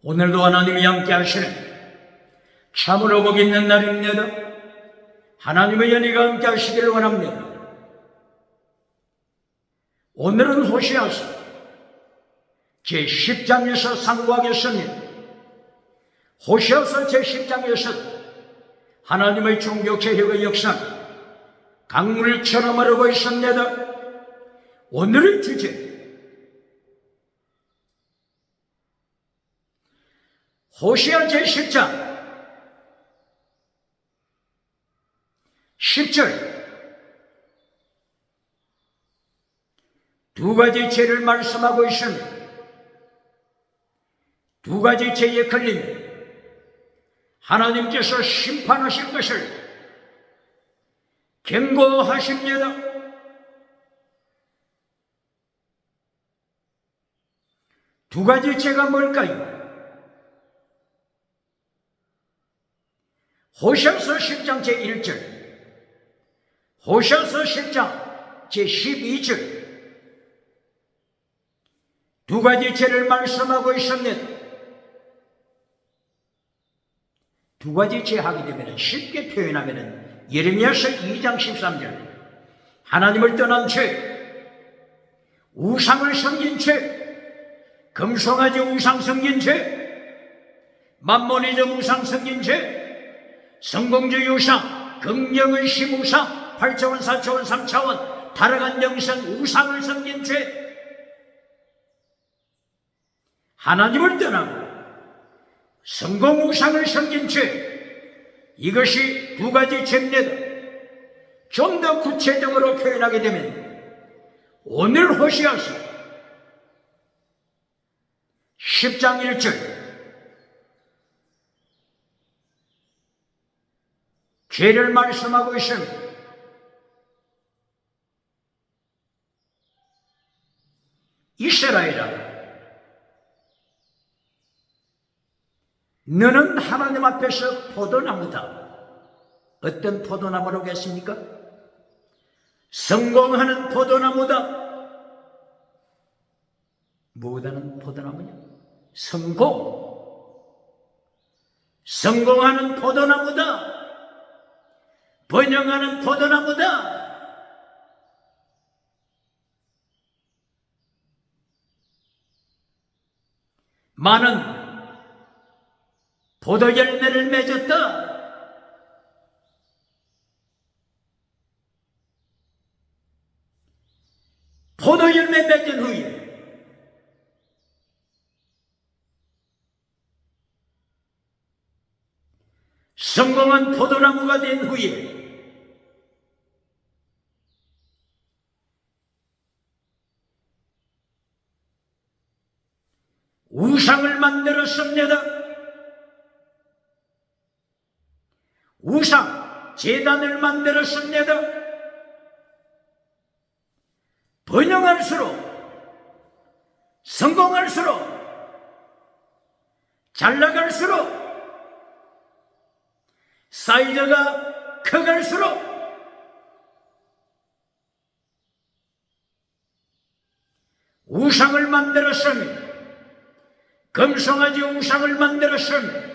오늘도 하나님이 함께 하시는 참으로 복 있는 날입니다. 하나님의 연희가 함께 하시기를 원합니다. 오늘은 호시아서 제10장에서 상고하겠습니다. 호시아서 제10장에서 하나님의 종교개혁의 역사는 강물처럼 흐르고 있습니다. 오늘의 주제, 호시아 제10장 10절 두 가지 죄를 말씀하고 있습니다. 두 가지 죄에 걸리면 하나님께서 심판하실 것을 경고하십니다. 두 가지 죄가 뭘까요? 호시아서 10장 제1절, 호시아서 10장 제12절 두 가지 죄를 말씀하고 있습니다. 두 가지 죄 하게 되면 쉽게 표현하면 예레미야서 2장 13절 하나님을 떠난 죄, 우상을 섬긴 죄, 금송아지 우상 섬긴 죄, 만모니즘 우상 섬긴 죄, 성공주의 우상, 긍정의심 우상, 8차원, 4차원, 3차원 타락한 영성 우상을 섬긴 죄, 하나님을 떠나고 성공 우상을 섬긴 죄, 이것이 두 가지 죄입니다. 좀 더 구체적으로 표현하게 되면 오늘 호시아서 10장 1절 죄를 말씀하고 있습니다. 이스라엘아, 너는 하나님 앞에서 포도나무다. 어떤 포도나무라겠습니까? 성공하는 포도나무다. 뭐하는 포도나무냐? 성공하는 포도나무다. 번영하는 포도나무다. 많은 포도 열매를 맺었다. 포도 열매 맺은 후에 성공한 포도나무가 된 후에 우상을 만들었습니다. 우상, 제단을 만들었습니다. 번영할수록, 성공할수록, 잘나갈수록, 사이즈가 커갈수록 우상을 만들었습니다. 금송아지 우상을 만들었습니다.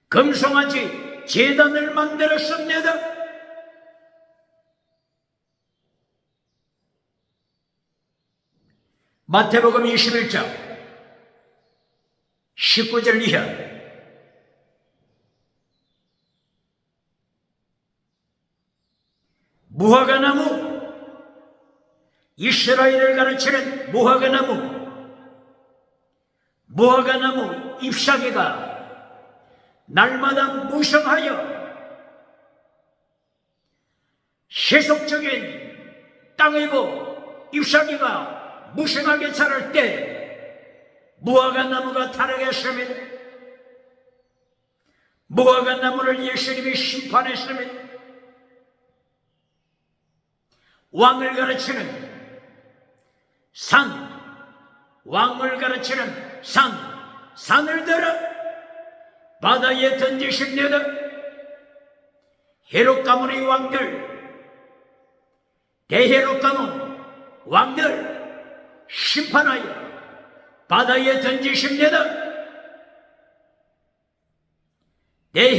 금송아지 제단을 만들었습니다. 마태복음 21장 19절 이하 무화과나무, 이스라엘을 가르치는 무화과나무 잎사귀가 날마다 무성하여 세속적인 땅이고 잎사귀가 무성하게 자랄 때 무화과나무가 타락했습니다. 무화과나무를 예수님이 심판했습니다. 왕을 가르치는 왕을 가르치는 산을 들어 바다에 던지십니다. 헤롯 가문의 왕들, 대헤롯 가문 왕들, 심판하여 바다에 던지십니다. 내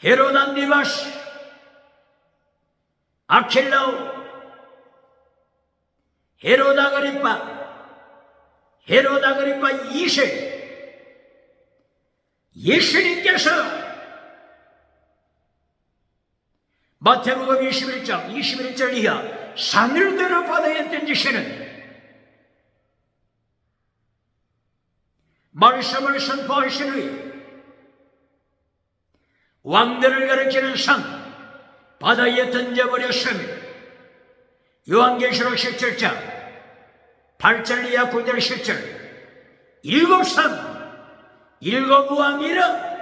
헤롯 안디바시, 아킬라오, 헤롯 아그리파 2세, 예수님께서 마태복음 21장 21절 이하 산을 들어 바다에 던지시는 말씀을 선포하신 후에 왕들을 가리키는 상 바다에 던져버렸습니다. 요한계시록 17장 8절 이하 9절 10절 일곱 산, 일곱 왕이라.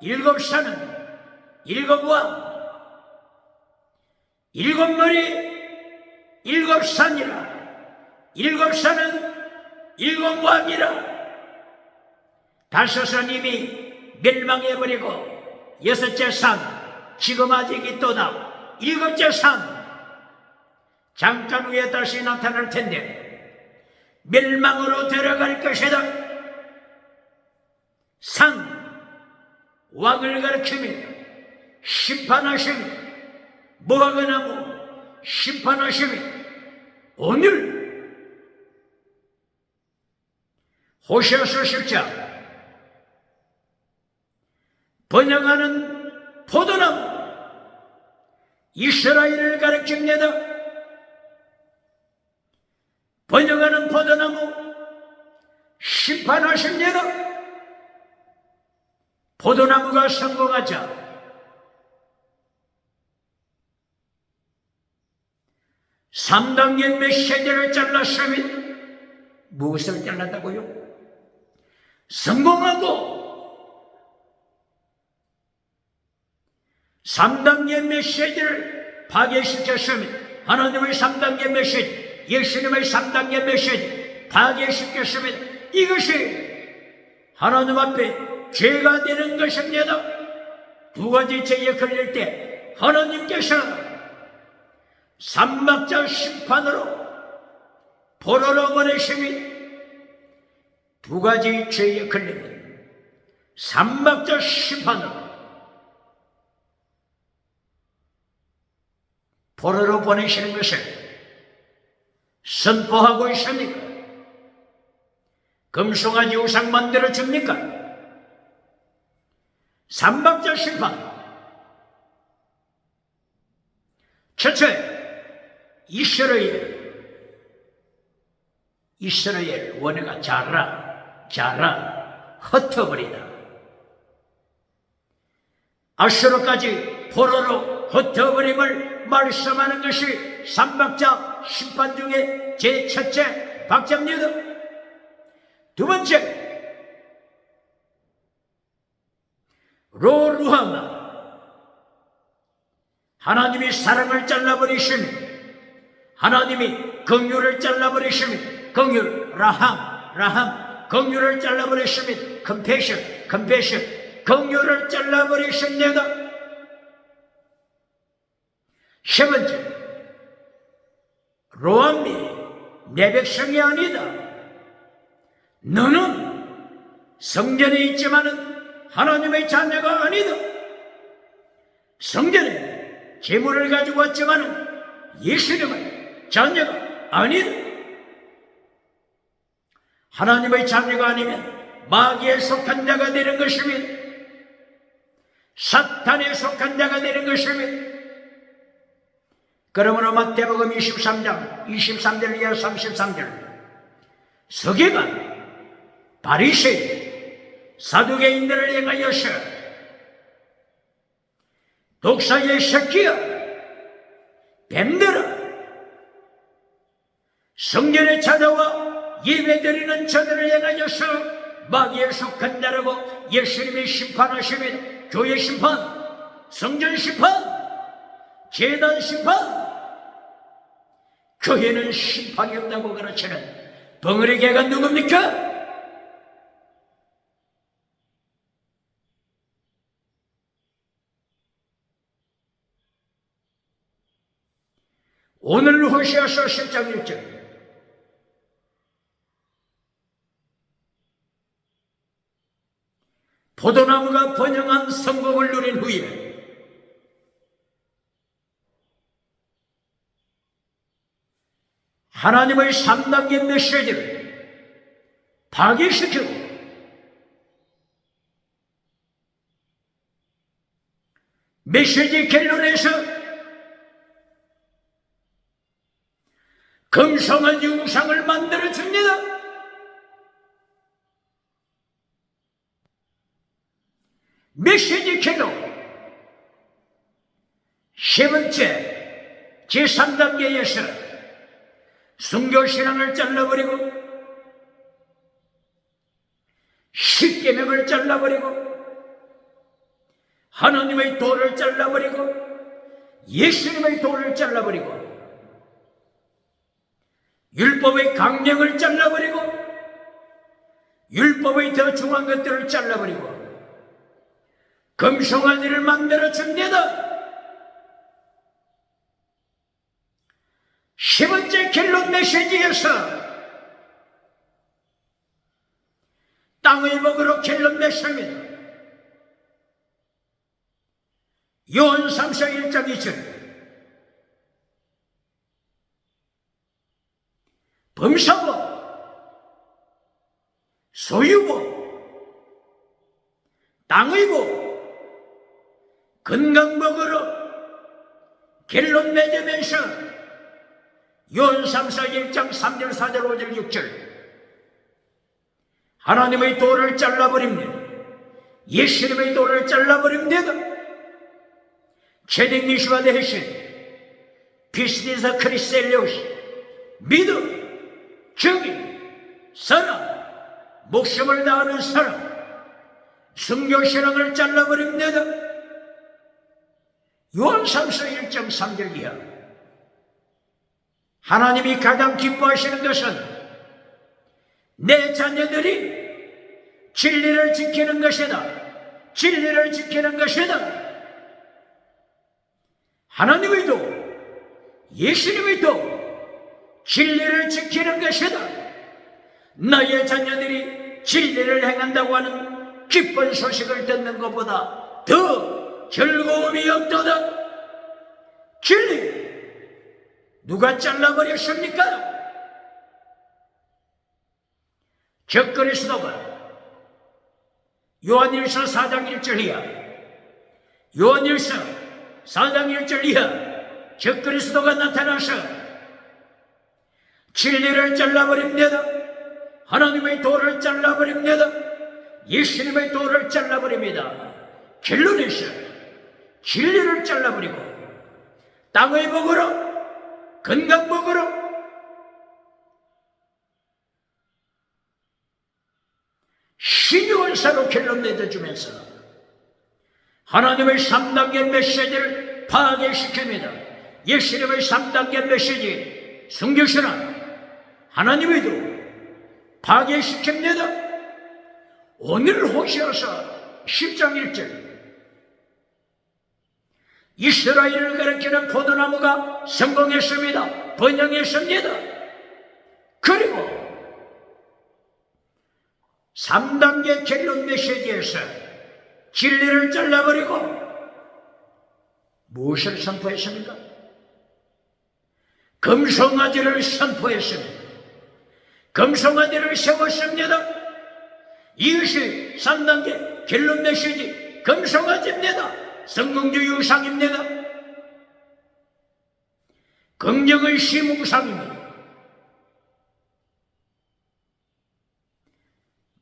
일곱 산은 일곱 왕, 일곱 머리, 일곱 산이라. 일곱 산은 일곱 왕이라. 다섯은 이미 멸망해버리고 여섯째 산 지금 아직 있도다. 일곱째 산 잠깐 후에 다시 나타날 텐데 멸망으로 들어갈 것이다. 산 왕을 가르치며 심판하시며 무화과나무 심판하시며 오늘 호시아서 10장 번영하는 포도나무 이스라엘을 가르칩니다. 번영하는 포도나무 심판하십니다. 포도나무가 성공하자 삼단계 메시지를 잘랐으면 무엇을 잘랐다고요? 성공하고 3단계 메시지를 파괴시켰으면 하나님의 3단계 메시지, 예수님의 3단계 메시지 파괴시켰으면 이것이 하나님 앞에 죄가 되는 것입니다. 두 가지 죄에 걸릴 때 하나님께서 삼박자 심판으로 포로로 보내심이 두 가지 죄에 걸리면 삼박자 심판으로 포로로 보내시는 것을 선포하고 있습니까? 금송아지 우상 만들어 줍니까? 삼박자 심판. 첫째, 이스라엘 원해가 자라 흩어버리다. 아수르까지 포로로 흩어버림을 말씀하는 것이 삼박자 심판 중에 제 첫째 박자입니다. 두 번째, 로루하마 하나님이 사랑을 잘라버리시며 하나님이 긍휼을 잘라버리시며 긍휼 라함 긍휼을 잘라버리시며 컴패션 긍휼을 잘라버리십니다. 세 번째, 로암미 내 백성이 아니다. 너는 성전에 있지만은 하나님의 자녀가 아니다. 성전에 재물을 가지고 왔지만은 예수님의 자녀가 아니다. 하나님의 자녀가 아니면 마귀에 속한 자가 되는 것입니다. 사탄에 속한 자가 되는 것입니다. 그러므로 마태복음 23장 23절 이하 33절 서기관 바리새인 사두개인들을 향하여서 독사의 새끼야 뱀들아 성전에 찾아와 예배드리는 저들을 향하여서 마귀에 속한 자라고 예수님이 심판하시면 교회 심판, 성전 심판, 제단 심판, 교회는 심판이 없다고 가르치는 벙어리 개가 누굽니까? 오늘 호시아서 10장 1절 포도나무가 번영한 성공을 누린 후에 하나님의 3단계 메시지를 파괴시키고 메시지 결론에서 금성한 우상을 만들어 줍니다. 메시지 결론 세 번째 제3단계에서 순교신앙을 잘라버리고 십계명을 잘라버리고 하나님의 도를 잘라버리고 예수님의 도를 잘라버리고 율법의 강령을 잘라버리고 율법의 더 중요한 것들을 잘라버리고 금송아지를 만들어 줍니다. 세 번째 결론 메시지에서 땅의 복으로 결론 맺습니다. 요한 3서 1장 2절 범사복 소유복 땅의 복 건강복으로 결론 맺으면서 요한 3서 1장 3절 4절 5절 6절 하나님의 도를 잘라버립니다. 예수님의 도를 잘라버립니다. 최대 미시와 대신 피스디사 크리스텔레오스 믿음, 정의, 사랑, 목숨을 다하는 사랑 순교신앙을 잘라버립니다. 요한 3서 1장 3절 이하 하나님이 가장 기뻐하시는 것은 내 자녀들이 진리를 지키는 것이다. 진리를 지키는 것이다. 하나님의 도, 예수님의 도, 진리를 지키는 것이다. 나의 자녀들이 진리를 행한다고 하는 기쁜 소식을 듣는 것보다 더 즐거움이 없도다. 진리 누가 잘라버렸습니까? 적그리스도가 요한일서 4장 1절 이하 요한일서 4장 1절 이하 적그리스도가 나타나서 진리를 잘라버립니다. 하나님의 도를 잘라버립니다. 예수님의 도를 잘라버립니다. 결론에서 진리를 잘라버리고 땅의 복으로 건강복으로 신유원사로 결론 내어주면서 하나님의 3단계 메시지를 파괴시킵니다. 예수님의 3단계 메시지 순교신앙 하나님의 도 파괴시킵니다. 오늘 호시아서 10장 1절 이스라엘을 가리키는 포도나무가 성공했습니다. 번영했습니다. 그리고 3단계 결론 메시지에서 진리를 잘라버리고 무엇을 선포했습니까? 금송아지를 선포했습니다. 금송아지를 세웠습니다. 이것이 3단계 결론 메시지 금송아지입니다. 성공주의 우상입니다. 긍정의 시무상입니다.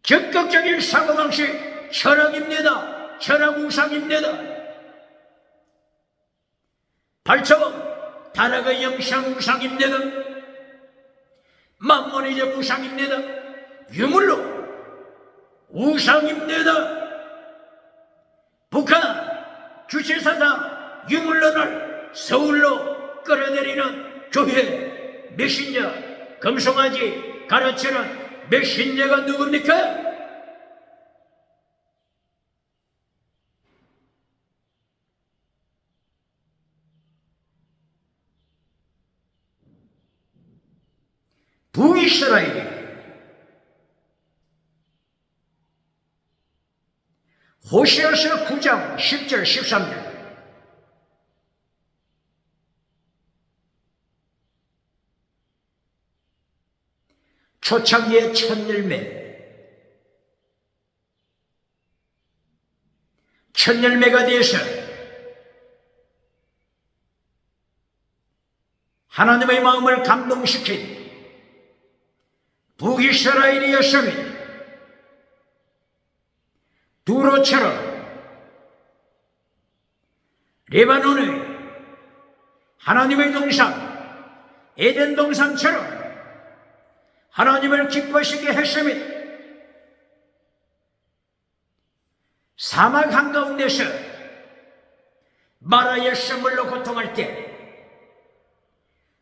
적극적인 사고방식 철학입니다. 철학 우상입니다. 발처 타락의 영상 우상입니다. 만몬이적 우상입니다. 유물로 우상입니다. 북한 주체사상 유물론을 서울로 끌어내리는 교회 메신저 금송아지 가르치는 메신저가 누굽니까? 북이스라엘이 호시아서 9장 10절 13절. 초창기의 첫 열매가 되어서 하나님의 마음을 감동시킨 북이스라엘이었으면 두로처럼 레바논의 하나님의 동산 에덴 동산처럼 하나님을 기뻐시게 했으면 사막 한가운데서 마라의 선물로 고통할 때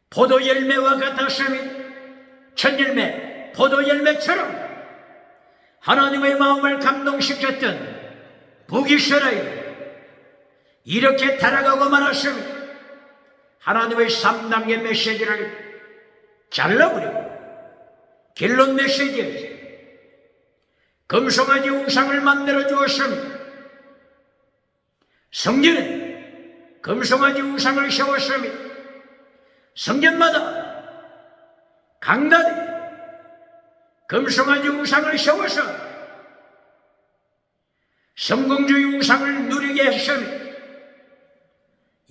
포도 열매와 같았으면 첫 열매 포도 열매처럼 하나님의 마음을 감동시켰던 북이스라엘 이렇게 달아가고 말았으면 하나님의 3단계 메시지를 잘라버리고 결론 메시지에서 금송아지 우상을 만들어 주었습니다. 성전에 금송아지 우상을 세웠습니다. 성전마다 강단에 금송아지 우상을 세워서 성공주의 우상을 누리게 했습니다.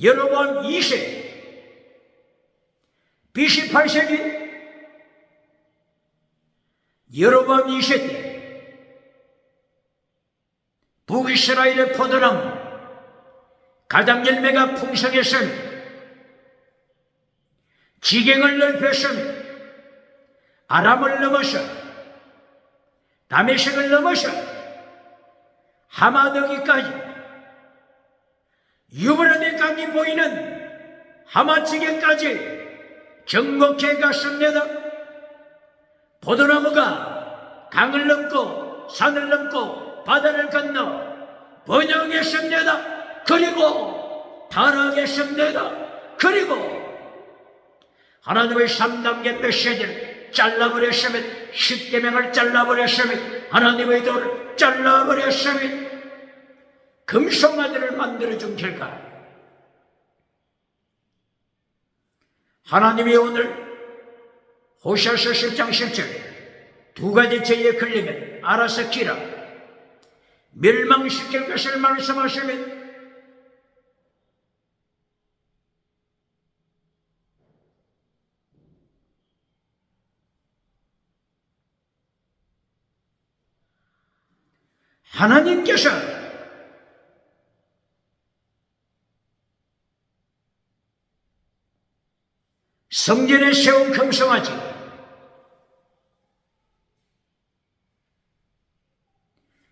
여로보암 2세 BC 8세기 여로보암 2세 때 북이스라엘의 포도나무 가장 열매가 풍성했습니다. 지경을 넓혔습니다. 아람을 넘어서 다메섹을 넘어서 하마더기까지 유브라데 강이 보이는 하마지경까지 정복해 갔습니다. 포도나무가 강을 넘고 산을 넘고 바다를 건너 번영했습니다. 그리고 타락했습니다. 그리고 하나님의 3단계 메시지를 잘라버렸으면 10계명을 잘라버렸으면 하나님의 도를 잘라버렸으면 금송아지를 만들어준 결과 하나님이 오늘 호시아서 10장 10절 두 가지 죄에 걸리면 알아서 기라 멸망시킬 것을 말씀하시면 하나님께서 성전에 세운 금송아지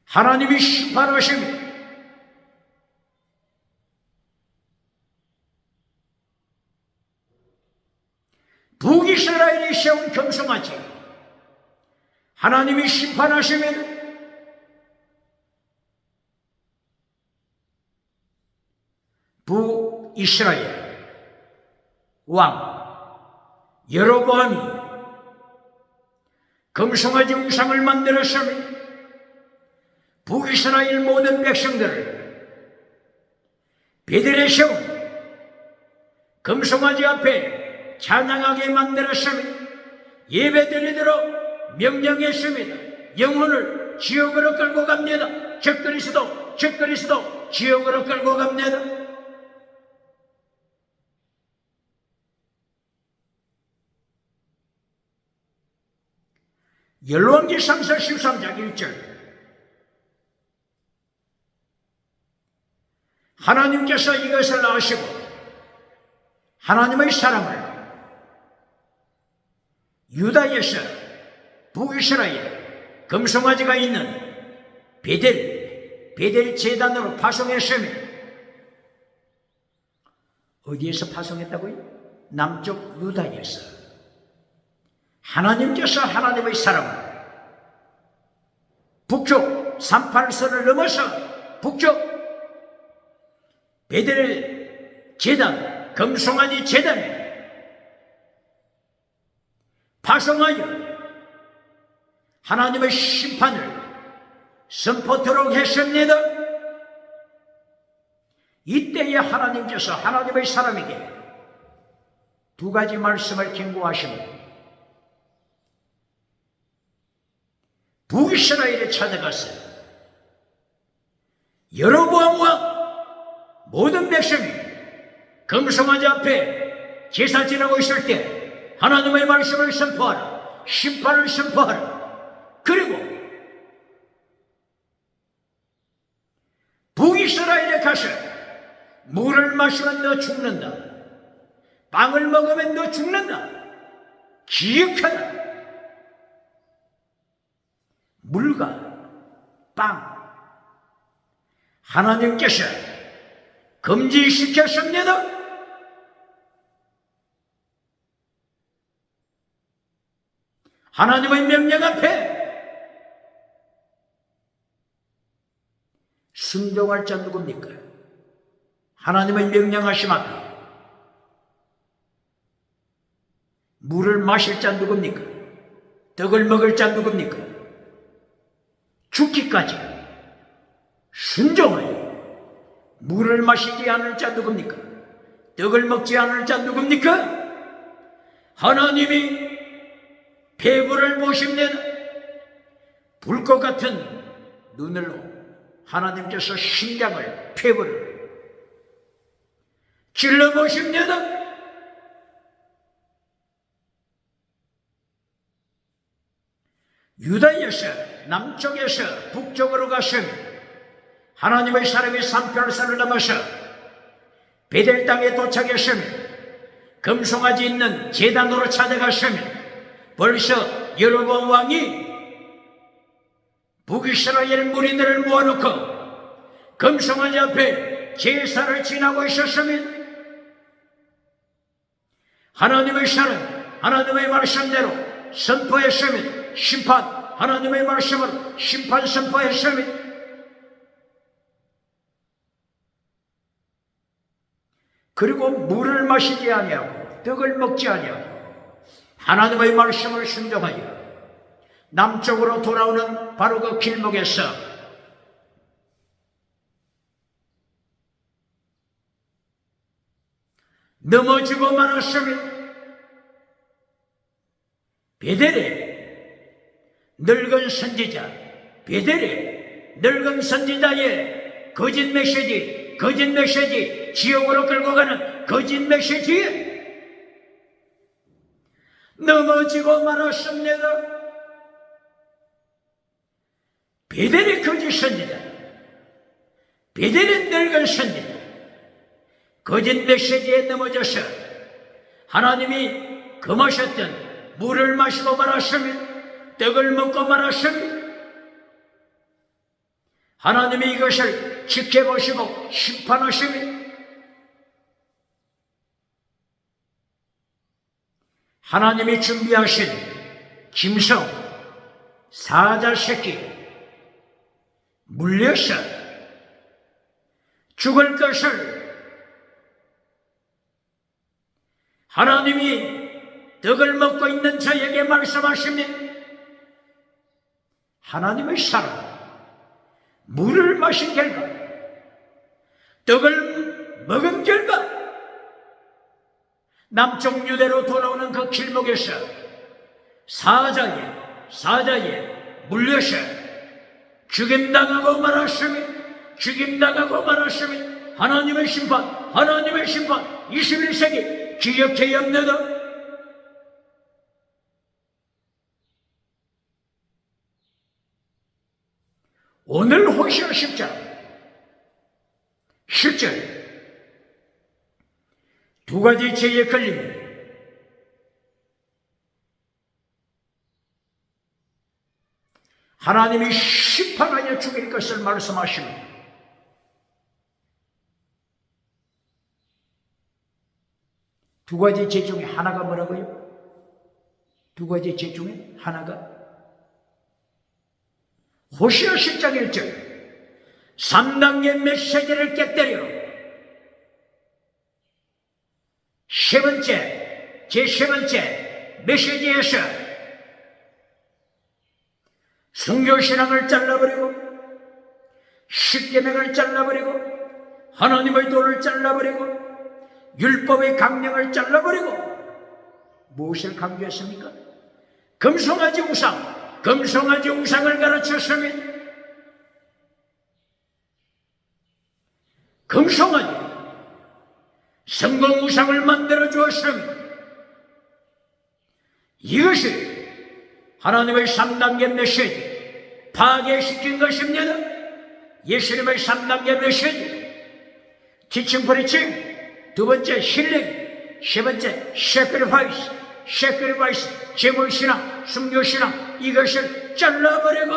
하나님이 심판하십니다. 북이스라엘이 세운 금송아지 하나님이 심판하십니다. 북이스라엘 왕 여로보암이 금송아지 우상을 만들었으며 북이스라엘 모든 백성들을 베델에 세운 금송아지 앞에 찬양하게 만들었으며 예배드리도록 명령했습니다. 영혼을 지옥으로 끌고 갑니다. 적 그리스도 지옥으로 끌고 갑니다. 열왕기상서 13장 1절 하나님께서 이것을 아시고 하나님의 사람을 유다에서 북이스라엘 금송아지가 있는 베델 제단으로 파송했으며 어디에서 파송했다고요? 남쪽 유다에서 하나님께서 하나님의 사람을 북쪽 38선을 넘어서 북쪽 베델 제단 금송아지 제단에 파송하여 하나님의 심판을 선포토록 했습니다. 이때에 하나님께서 하나님의 사람에게 두 가지 말씀을 경고하십니다. 북이스라엘에 찾아갔어요. 여로보암과 모든 백성이 금송아지 앞에 제사 지내고 있을 때 하나님의 말씀을 선포하라. 심판을 선포하라. 그리고 북이스라엘에 가서 물을 마시면 너 죽는다. 빵을 먹으면 너 죽는다. 기억하라. 물과 빵 하나님께서 금지시켰습니다. 하나님의 명령 앞에 순종할 자 누굽니까? 하나님의 명령하심 앞에 물을 마실 자 누굽니까? 떡을 먹을 자 누굽니까? 죽기까지 순종하여 물을 마시지 않을 자 누굽니까? 떡을 먹지 않을 자 누굽니까? 하나님이 배부를 보십니다. 불꽃 같은 눈으로 하나님께서 심장을, 폐부를 찔러보십니다. 유다에서 남쪽에서 북쪽으로 가서 하나님의 사람이 산편산을 넘어서 베델 땅에 도착했으며 금송아지 있는 제단으로 찾아갔으며 벌써 여로보암 왕이 북이스라엘 무리들을 모아놓고 금송아지 앞에 제사를 지내고 있었으며 하나님의 사람, 하나님의 말씀대로 선포했으며 심판, 하나님의 말씀을 심판 선포했으며 그리고 물을 마시지 아니하고 떡을 먹지 아니하고 하나님의 말씀을 순종하여 남쪽으로 돌아오는 바로 그 길목에서 넘어지고 말았으며 베델의 늙은 선지자, 베델의 늙은 선지자의 거짓 메시지, 지옥으로 끌고 가는 거짓 메시지에 넘어지고 말았습니다. 베델의 거짓 선지자, 베델의 늙은 선지자, 거짓 메시지에 넘어져서 하나님이 금하셨던 물을 마시고 말았으며 떡을 먹고 말았으며 하나님이 이것을 지켜보시고 심판하시며 하나님이 준비하신 짐승 사자 새끼 물려서 죽을 것을 하나님이 떡을 먹고 있는 저에게 말씀하십니다. 하나님의 사람 물을 마신 결과 떡을 먹은 결과 남쪽 유대로 돌아오는 그 길목에서 사자에 물려서 죽임당하고 말았으며 하나님의 심판 21세기 기억해야 합니다. 오늘 호시아 10장 10절 두 가지 죄에 걸리면 하나님이 심판하여 죽일 것을 말씀하십니다. 두 가지 죄 중에 하나가 뭐라고요? 두 가지 죄 중에 하나가 호시아 10장 1절 3단계 메시지를 깨뜨려 제 세 번째 메시지에서 순교신앙을 잘라버리고 십계명을 잘라버리고 하나님의 도를 잘라버리고 율법의 강령을 잘라버리고 무엇을 강조했습니까? 금송아지 우상, 금송아지 우상을 가르쳤습니다. 금송아지, 성공 우상을 만들어 주었습니다. 이것이 하나님의 3단계 메시지, 파괴시킨 것입니다. 예수님의 3단계 메시지, 티칭 프리칭, 두 번째 힐링, 세 번째 세크리파이스, 세크리파이스, 제물신앙, 순교신앙, 이것을 잘라버리고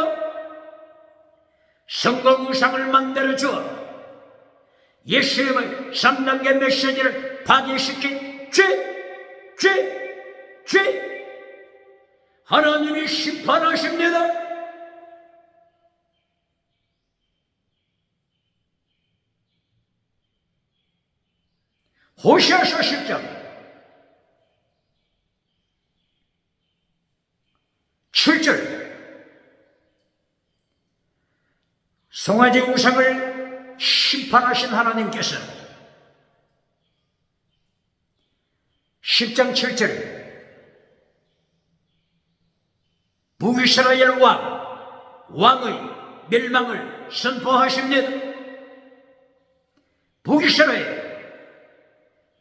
성공 우상을 만들어 주어 예수님의 3단계 메시지를 파괴시킨 죄, 하나님이 심판하십니다. 호시아서 10장 7절, 송아지 우상을 심판하신 하나님께서 10장 7절 북이스라엘 왕의 멸망을 선포하십니다. 북이스라엘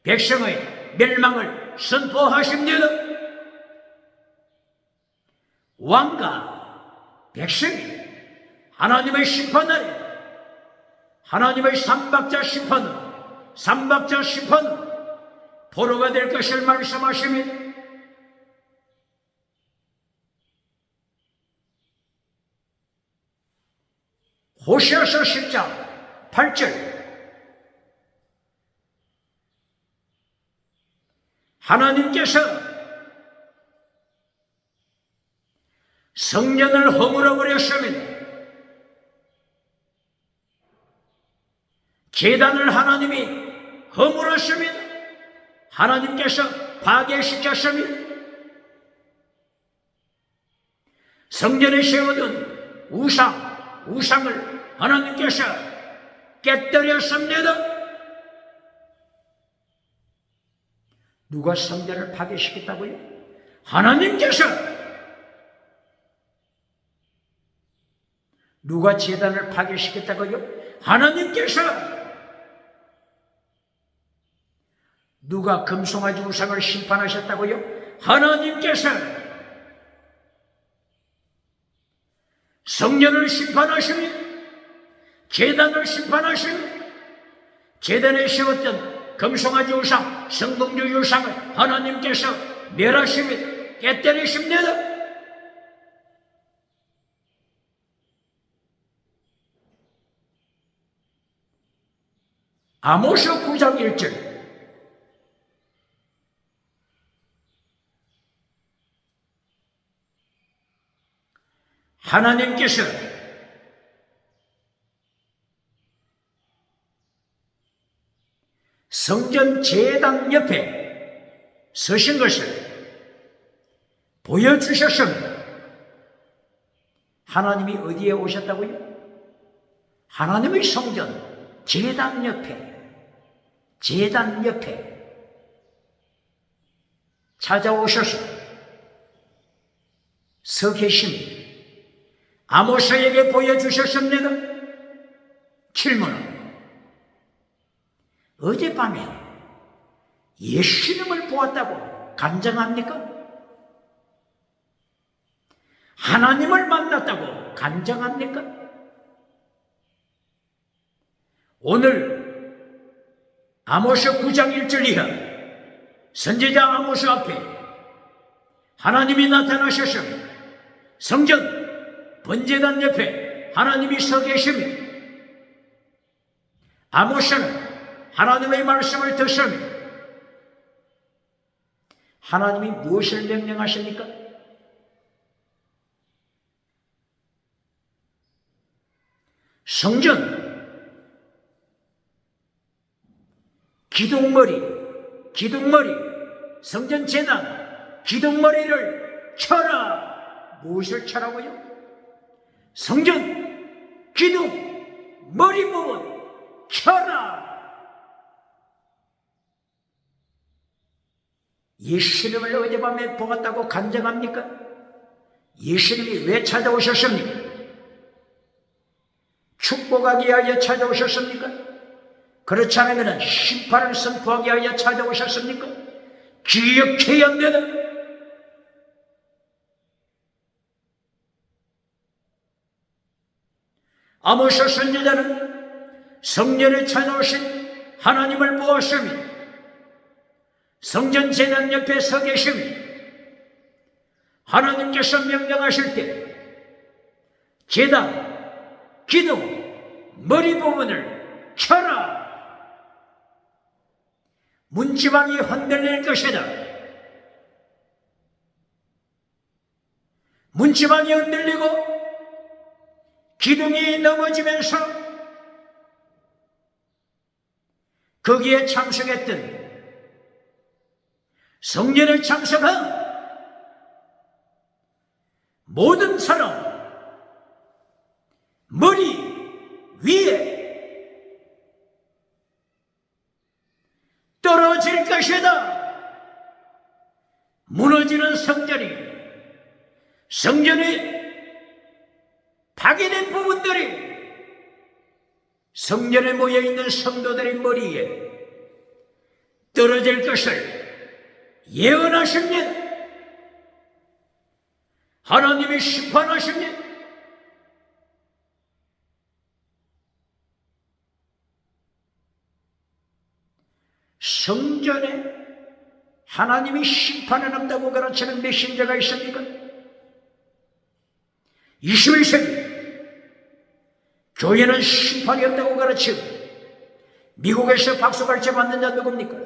백성의 멸망을 선포하십니다. 왕과 백성이 하나님의 심판날에 하나님의 삼박자 심판은 포로가 될 것을 말씀하십니다. 호시아서 10장 8절 하나님께서 성전을 허물어 버렸습니다. 제단을 하나님이 허물었습니다. 하나님께서 파괴시켰습니다. 성전에 세워둔 우상을 하나님께서 깨뜨렸습니다. 누가 성전을 파괴시켰다고요? 하나님께서. 누가 제단을 파괴시켰다고요? 하나님께서. 누가 금송아지 우상을 심판하셨다고요? 하나님께서. 성전을 심판하십니다. 제단을 심판하십니다. 제단에 세웠던 금송아지 우상, 성공주의 우상을 하나님께서 멸하십니다. 깨뜨리십니다. 아모스 9장 1절 하나님께서 성전 제단 옆에 서신 것을 보여주셨습니다. 하나님이 어디에 오셨다고요? 하나님의 성전 제단 옆에 찾아오셔서 서 계십니다. 아모스에게 보여주셨습니다. 질문은 어젯밤에 예수님을 보았다고 간증합니까? 하나님을 만났다고 간증합니까? 오늘 아모스 9장 1절 이하 선지자 아모스 앞에 하나님이 나타나셔서 성전 번제단 옆에 하나님이 서 계십니다. 아모스는 하나님의 말씀을 듣습니다. 하나님이 무엇을 명령하십니까? 성전 기둥머리 성전 제단 기둥머리를 쳐라. 무엇을 쳐라고요? 성전 기둥 머리 부분 쳐라. 예수님을 어젯밤에 보았다고 간증합니까? 예수님이 왜 찾아오셨습니까? 축복하기 위하여 찾아오셨습니까? 그렇지 않으면 심판을 선포하기 위하여 찾아오셨습니까? 기억해야 합니다. 아모스 선지자는 성전에 찾아오신 하나님을 보았으며 성전 제단 옆에 서 계시며 하나님께서 명령하실 때 제단, 기둥, 머리 부분을 쳐라! 문지방이 흔들릴 것이다. 문지방이 흔들리고 기둥이 넘어지면서 거기에 참석했던 성전에 참석한 모든 사람 머리 위에 떨어질 것이다. 무너지는 성전이 파괴된 부분들이 성전에 모여있는 성도들의 머리에 떨어질 것을 예언하십니다. 하나님이 심판하십니다. 성전에 하나님이 심판을 한다고 가르치는 메신저가 있습니까? 21세기 교회는 심판이 없다고 가르치고 미국에서 박수갈채 받는 자 누굽니까?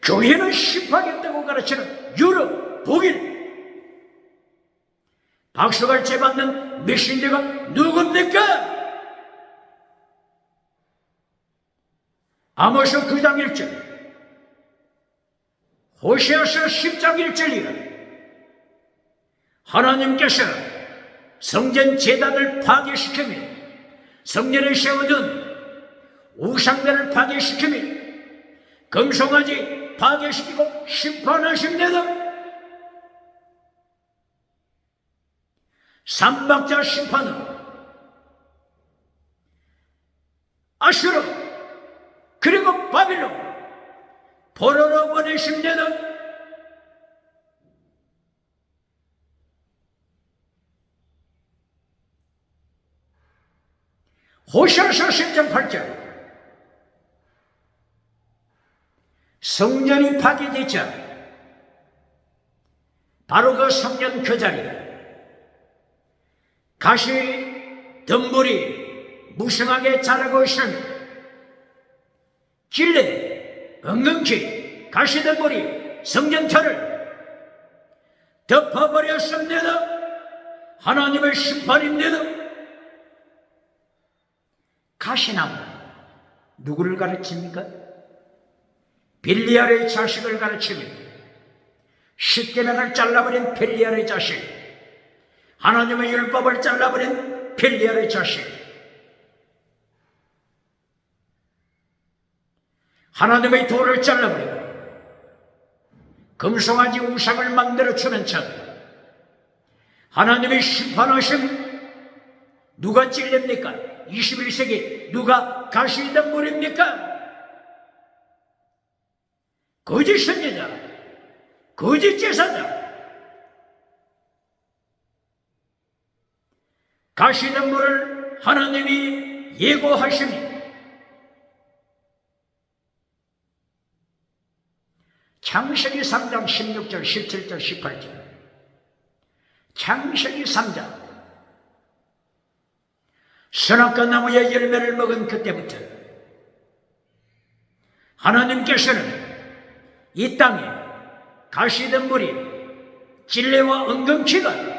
교회는 심판이 없다고 가르치는 유럽, 독일 박수갈채 받는 메신저가 누굽니까? 아모스 9장 1절 호세아서 10장 1절이라 하나님께서 성전 제단을 파괴시키며 성전에 세워둔 우상들을 파괴시키며 금송아지 파괴시키고 심판하십니다. 삼박자 심판은 아수르 그리고 바빌론 포로로 보내십니다. 호세아서 10장 8절 성전이 파괴되자 바로 그 성전 그 자리에 가시 덤불이 무성하게 자라고 있습니다. 길래 엉겅퀴 가시 덤불이 성전터를 덮어버렸습니다. 하나님의 심판입니다. 가시나무 누구를 가르칩니까? 빌리알의 자식을 가르칩니다. 십계명을 잘라버린 빌리알의 자식, 하나님의 율법을 잘라버린 빌리알의 자식, 하나님의 도를 잘라버리고 금송아지 우상을 만들어주는 자, 하나님의 심판하심 누가 찔립니까? 21세기 누가 가시덤불입니까? 거짓 선지자, 거짓 제사자, 가시덤불을 하나님이 예고하십니다. 창세기 3장 16절, 17절, 18절. 창세기 3장. 선악과 나무의 열매를 먹은 그때부터 하나님께서는 이 땅에 가시덤불이 진레와 엉겅퀴가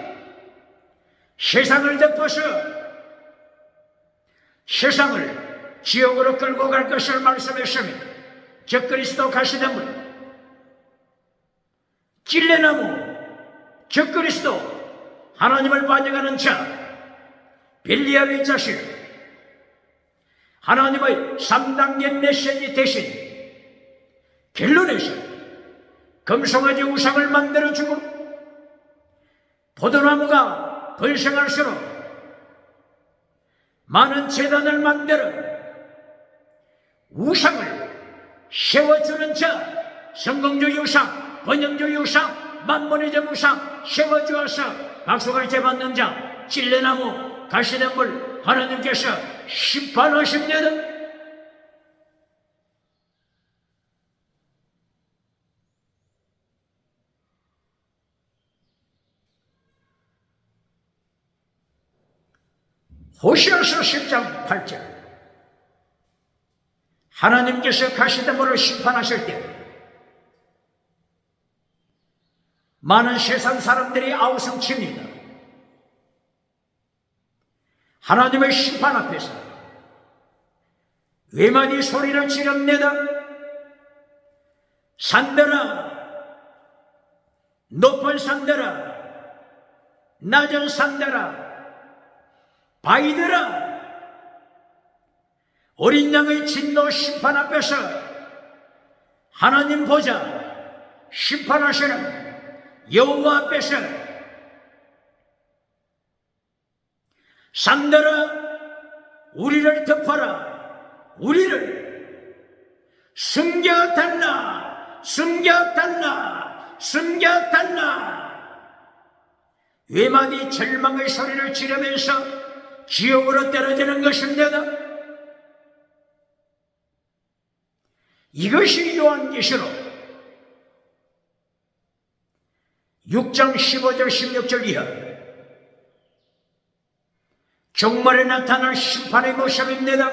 세상을 덮어서 세상을 지옥으로 끌고 갈 것을 말씀했으며 적그리스도 가시덤불, 찔레나무 적그리스도 하나님을 반역하는 자 빌리알의 자식, 하나님의 3단계 메시지 대신 결론에서 금송아지 우상을 만들어주고 포도나무가 번성할수록 많은 제단을 만들어 우상을 세워주는 자, 성공주의 우상, 번영주의 우상, 만mon의 점 우상 세워주어서 박수갈채 받는 자, 찔레나무, 가시덤불 하나님께서 심판하십니다. 호시아서 10장 8절 하나님께서 가시덤불을 심판하실 때 많은 세상 사람들이 아우성칩니다. 하나님의 심판 앞에서 외마디 소리를 지릅니다. 산들아, 높은 산들아, 낮은 산들아, 바위들아, 어린 양의 진노 심판 앞에서 하나님 보자 심판하시는 여호와 앞에서 산들아 우리를 덮어라, 우리를 숨겨달라, 숨겨달라, 숨겨달라. 외마디 절망의 소리를 지르면서 지옥으로 떨어지는 것입니다. 이것이 요한계시록 6장 15절 16절 이하 종말에 나타날 심판의 모습입니다.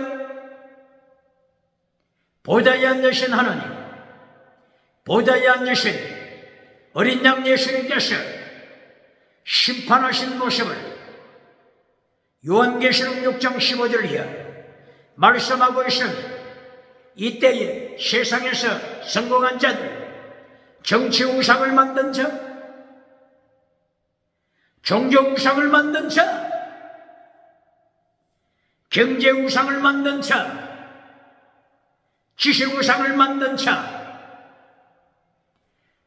보좌에 앉으신 하나님, 보좌에 앉으신 어린 양 예수님께서 심판하신 모습을 요한계시록 6장 15절 이하 말씀하고 있습니다. 이때에 세상에서 성공한 자들, 정치 우상을 만든 자, 종교 우상을 만든 자, 경제 우상을 만든 자, 지식 우상을 만든 자,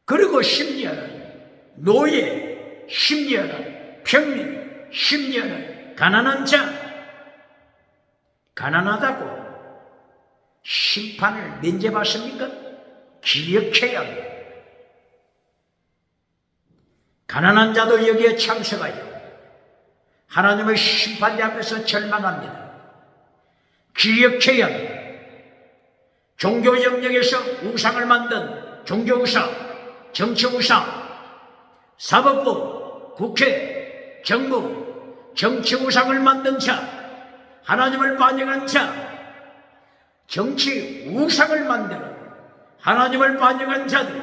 그리고 심지어는 노예, 심지어는 평민, 심지어는 가난한 자, 가난하다고 심판을 면제받습니까? 기억해야 합니다. 가난한 자도 여기에 참석하여 하나님의 심판대 앞에서 절망합니다. 기억해야 합니다. 종교 영역에서 우상을 만든 종교 우상, 정치 우상, 사법부, 국회, 정부, 정치 우상을 만든 자, 하나님을 반역한 자, 정치 우상을 만들어 하나님을 반역한 자들,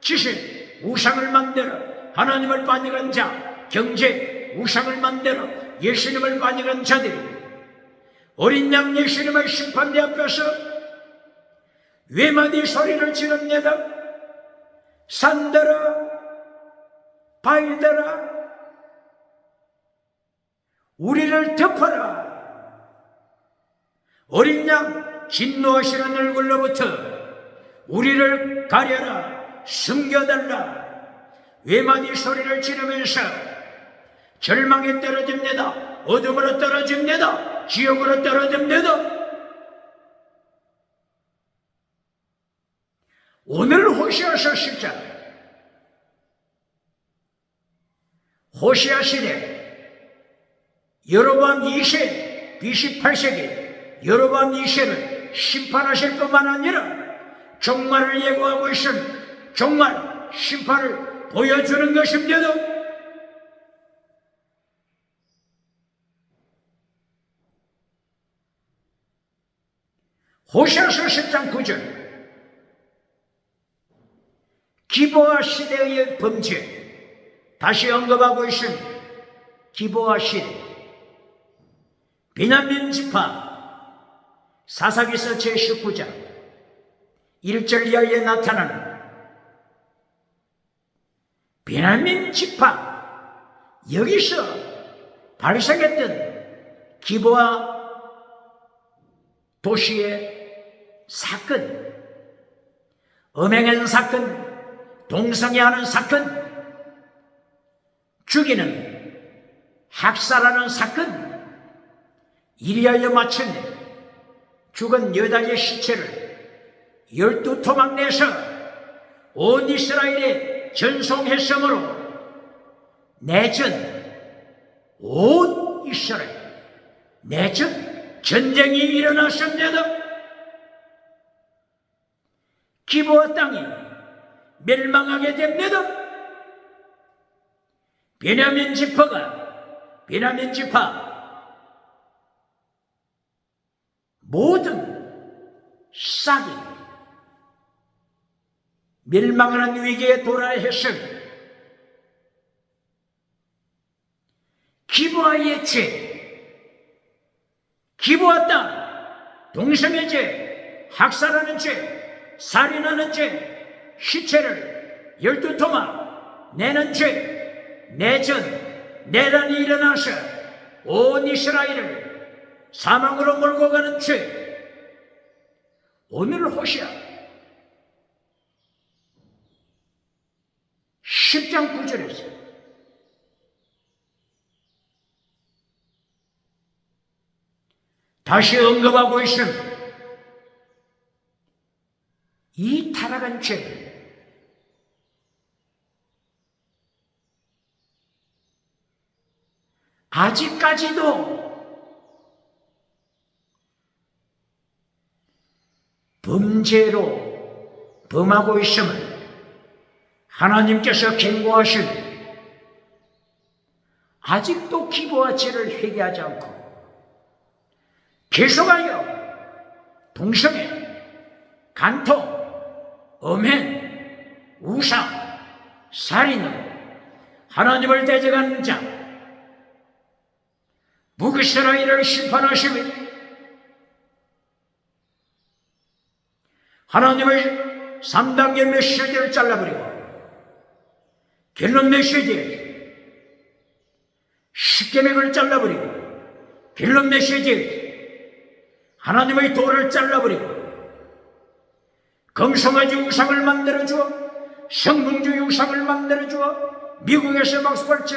지식 우상을 만들어 하나님을 반역한 자, 경제 우상을 만들어 예수님을 반역한 자들이 어린 양 예수님의 심판대 앞에서 외마디 소리를 지릅니다. 산들아, 바위들아, 우리를 덮어라. 어린 양 진노하시는 얼굴로부터 우리를 가려라, 숨겨달라. 외마디 소리를 지르면서 절망에 떨어집니다. 어둠으로 떨어집니다. 지옥으로 떨어집니다. 오늘 호시아서 10장 호시아 시대 여로보암 2세 BC 8세기 여로보암 2세를 심판하실 뿐만 아니라 종말을 예고하고 있는 종말 심판을 보여주는 것입니다. 호시아서 10장 9절 기브아 시대의 범죄 다시 언급하고 있습니다. 기브아 시대 베냐민 지파 사사기서 제19장 1절 이하에 나타나는 베냐민 지파 여기서 발생했던 기브아 도시의 사건, 음행한 사건, 동성애하는 사건, 죽이는, 학살하는 사건, 이리하여 마침내 죽은 여자의 시체를 12토막 내서 온 이스라엘에 전송했으므로 내전, 온 이스라엘 내전, 전쟁이 일어났습니다. 기브아 땅이 멸망하게 됩니다. 베냐민 지파 모든 싹이 멸망하는 위기에 도달해 했습니다. 기브아의 죄, 기브아 땅, 동성애죄, 학살하는 죄, 살인하는 죄, 시체를 12토막 내는 죄, 내전, 내란이 일어나서 온 이스라엘을 사망으로 몰고 가는 죄. 오늘 호시아 10장 9절에서 다시 언급하고 있습니다. 이 타락한 죄를 아직까지도 범죄로 범하고 있음을 하나님께서 경고하신 아직도 기브아 죄를 회개하지 않고 계속하여 동성애, 간통, 음행, 우상, 살인으로 하나님을 대적하는 자, 북이스라엘을 심판하시며 하나님의 3단계 메시지를 잘라버리고 결론 메시지, 십계명을 잘라버리고 결론 메시지, 하나님의 도를 잘라버리고 금송아지 우상을 만들어주어 성공주의 우상을 만들어주어 미국에서 박수갈채,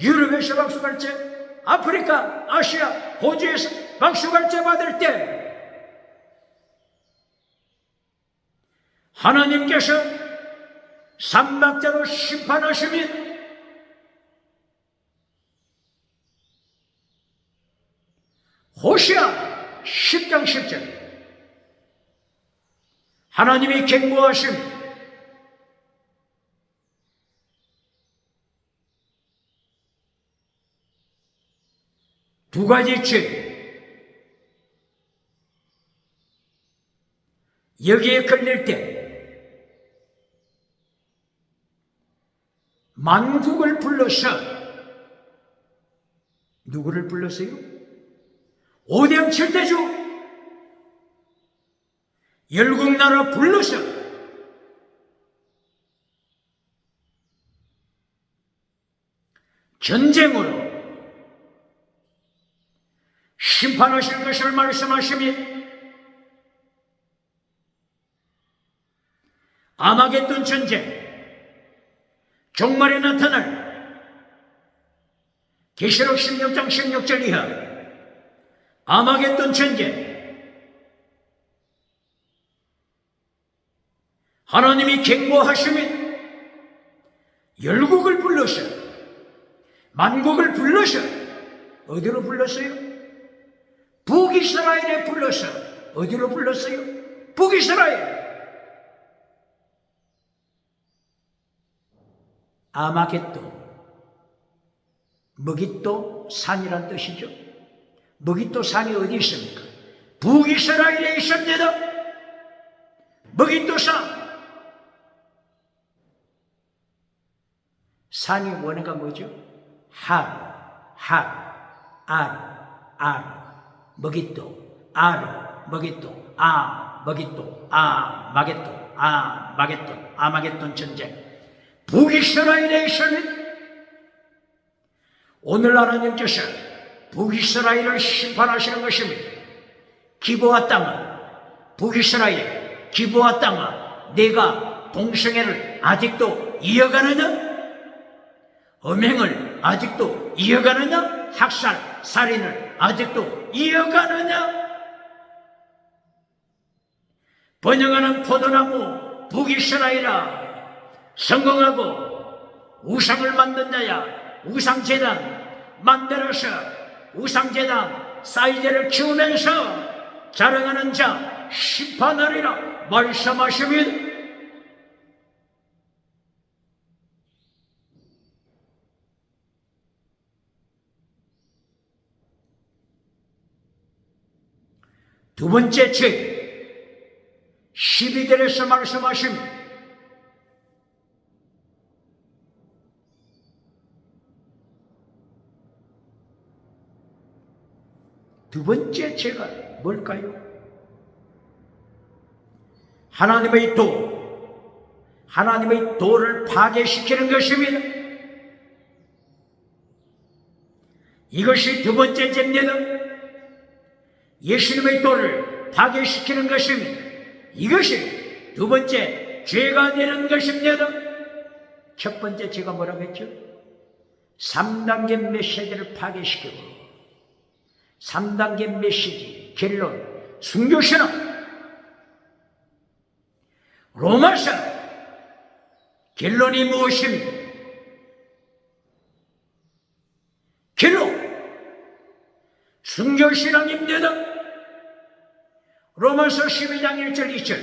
유럽에서 박수갈채, 아프리카, 아시아, 호주에서 박수갈채 받을 때 하나님께서 삼박자로 심판하시면 호시아 10장 10절 하나님이 경고하심 두 가지 죄 여기에 걸릴 때 만국을 불러서 누구를 불렀어요? 오대양 칠대주 열국나라 불러서 전쟁으로 심판하실 것을 말씀하시며 아마겟돈 전쟁 종말에 나타날 계시록 16장 16절 이하 아마겟돈 전쟁 하나님이 경고하시면 열국을 불러서 만국을 불러서 어디로 불렀어요? 북이스라엘에 불러서 어디로 불렀어요? 북이스라엘 아마겟돈 머깃도 산이란 뜻이죠. 머깃도 산이 어디 있습니까? 북이스라엘에 있습니다. 머깃도 산이 원어가 뭐죠? 머깃도 머깃도 머깃도 아마겟돈 전쟁 북이스라엘에 있으면 오늘 하나님께서 북이스라엘을 심판하시는 것입니다. 기브아 땅아 북이스라엘 기브아 땅아 내가 동성애를 아직도 이어가느냐? 음행을 아직도 이어가느냐? 학살, 살인을 아직도 이어가느냐? 번영하는 포도나무 북이스라엘아, 성공하고 우상을 만든 자야, 우상재단 만들어서 우상재단 사이즈를 키우면서 자랑하는 자 심판하리라 말씀하시면, 두 번째 책 12절에서 말씀하신 두 번째 죄가 뭘까요? 하나님의 도를 파괴시키는 것입니다. 이것이 두 번째 죄입니다. 예수님의 도를 파괴시키는 것입니다. 이것이 두 번째 죄가 되는 것입니다. 첫 번째 죄가 뭐라고 했죠? 3단계 메시지를 파괴시키고, 3단계 메시지, 결론, 순교신앙. 로마서 결론이 무엇입니까? 결론, 순교신앙입니다. 로마서 12장 1절 2절,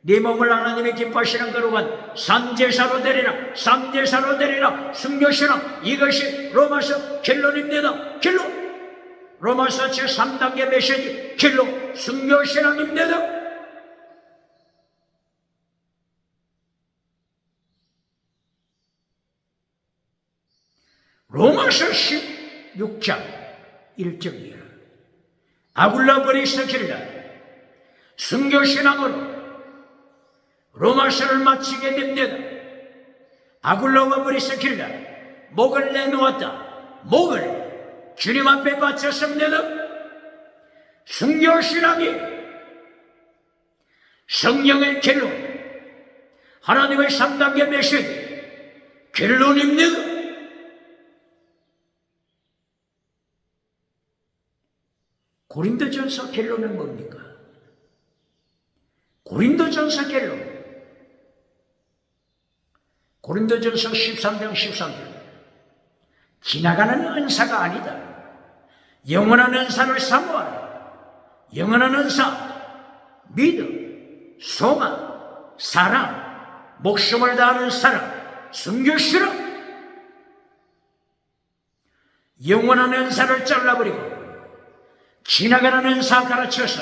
네 몸을 하나님의 기뻐하시는 거룩한 산제사로 드리라, 산제사로 드리라, 순교신앙. 이것이 로마서 결론입니다. 결론, 로마서 제3단계 메시지 결론, 순교신앙입니다. 로마서 16장 1절이야. 아굴라 브리스길라, 순교신앙으로 로마서를 마치게 됩니다. 아굴라와 브리스길라, 목을 내놓았다. 목을 주님 앞에 바쳤습니다. 순교신앙이 성령의 결론, 하나님의 3단계 메시지 결론입니다. 고린도전서 결론은 뭡니까? 고린도전서 결론, 고린도전서 13장 13절, 지나가는 은사가 아니다. 영원한 은사를 사모하라. 영원한 은사, 믿음, 소망, 사랑, 목숨을 다하는 사랑, 순교신앙. 영원한 은사를 잘라버리고 지나가는 은사 가르쳐서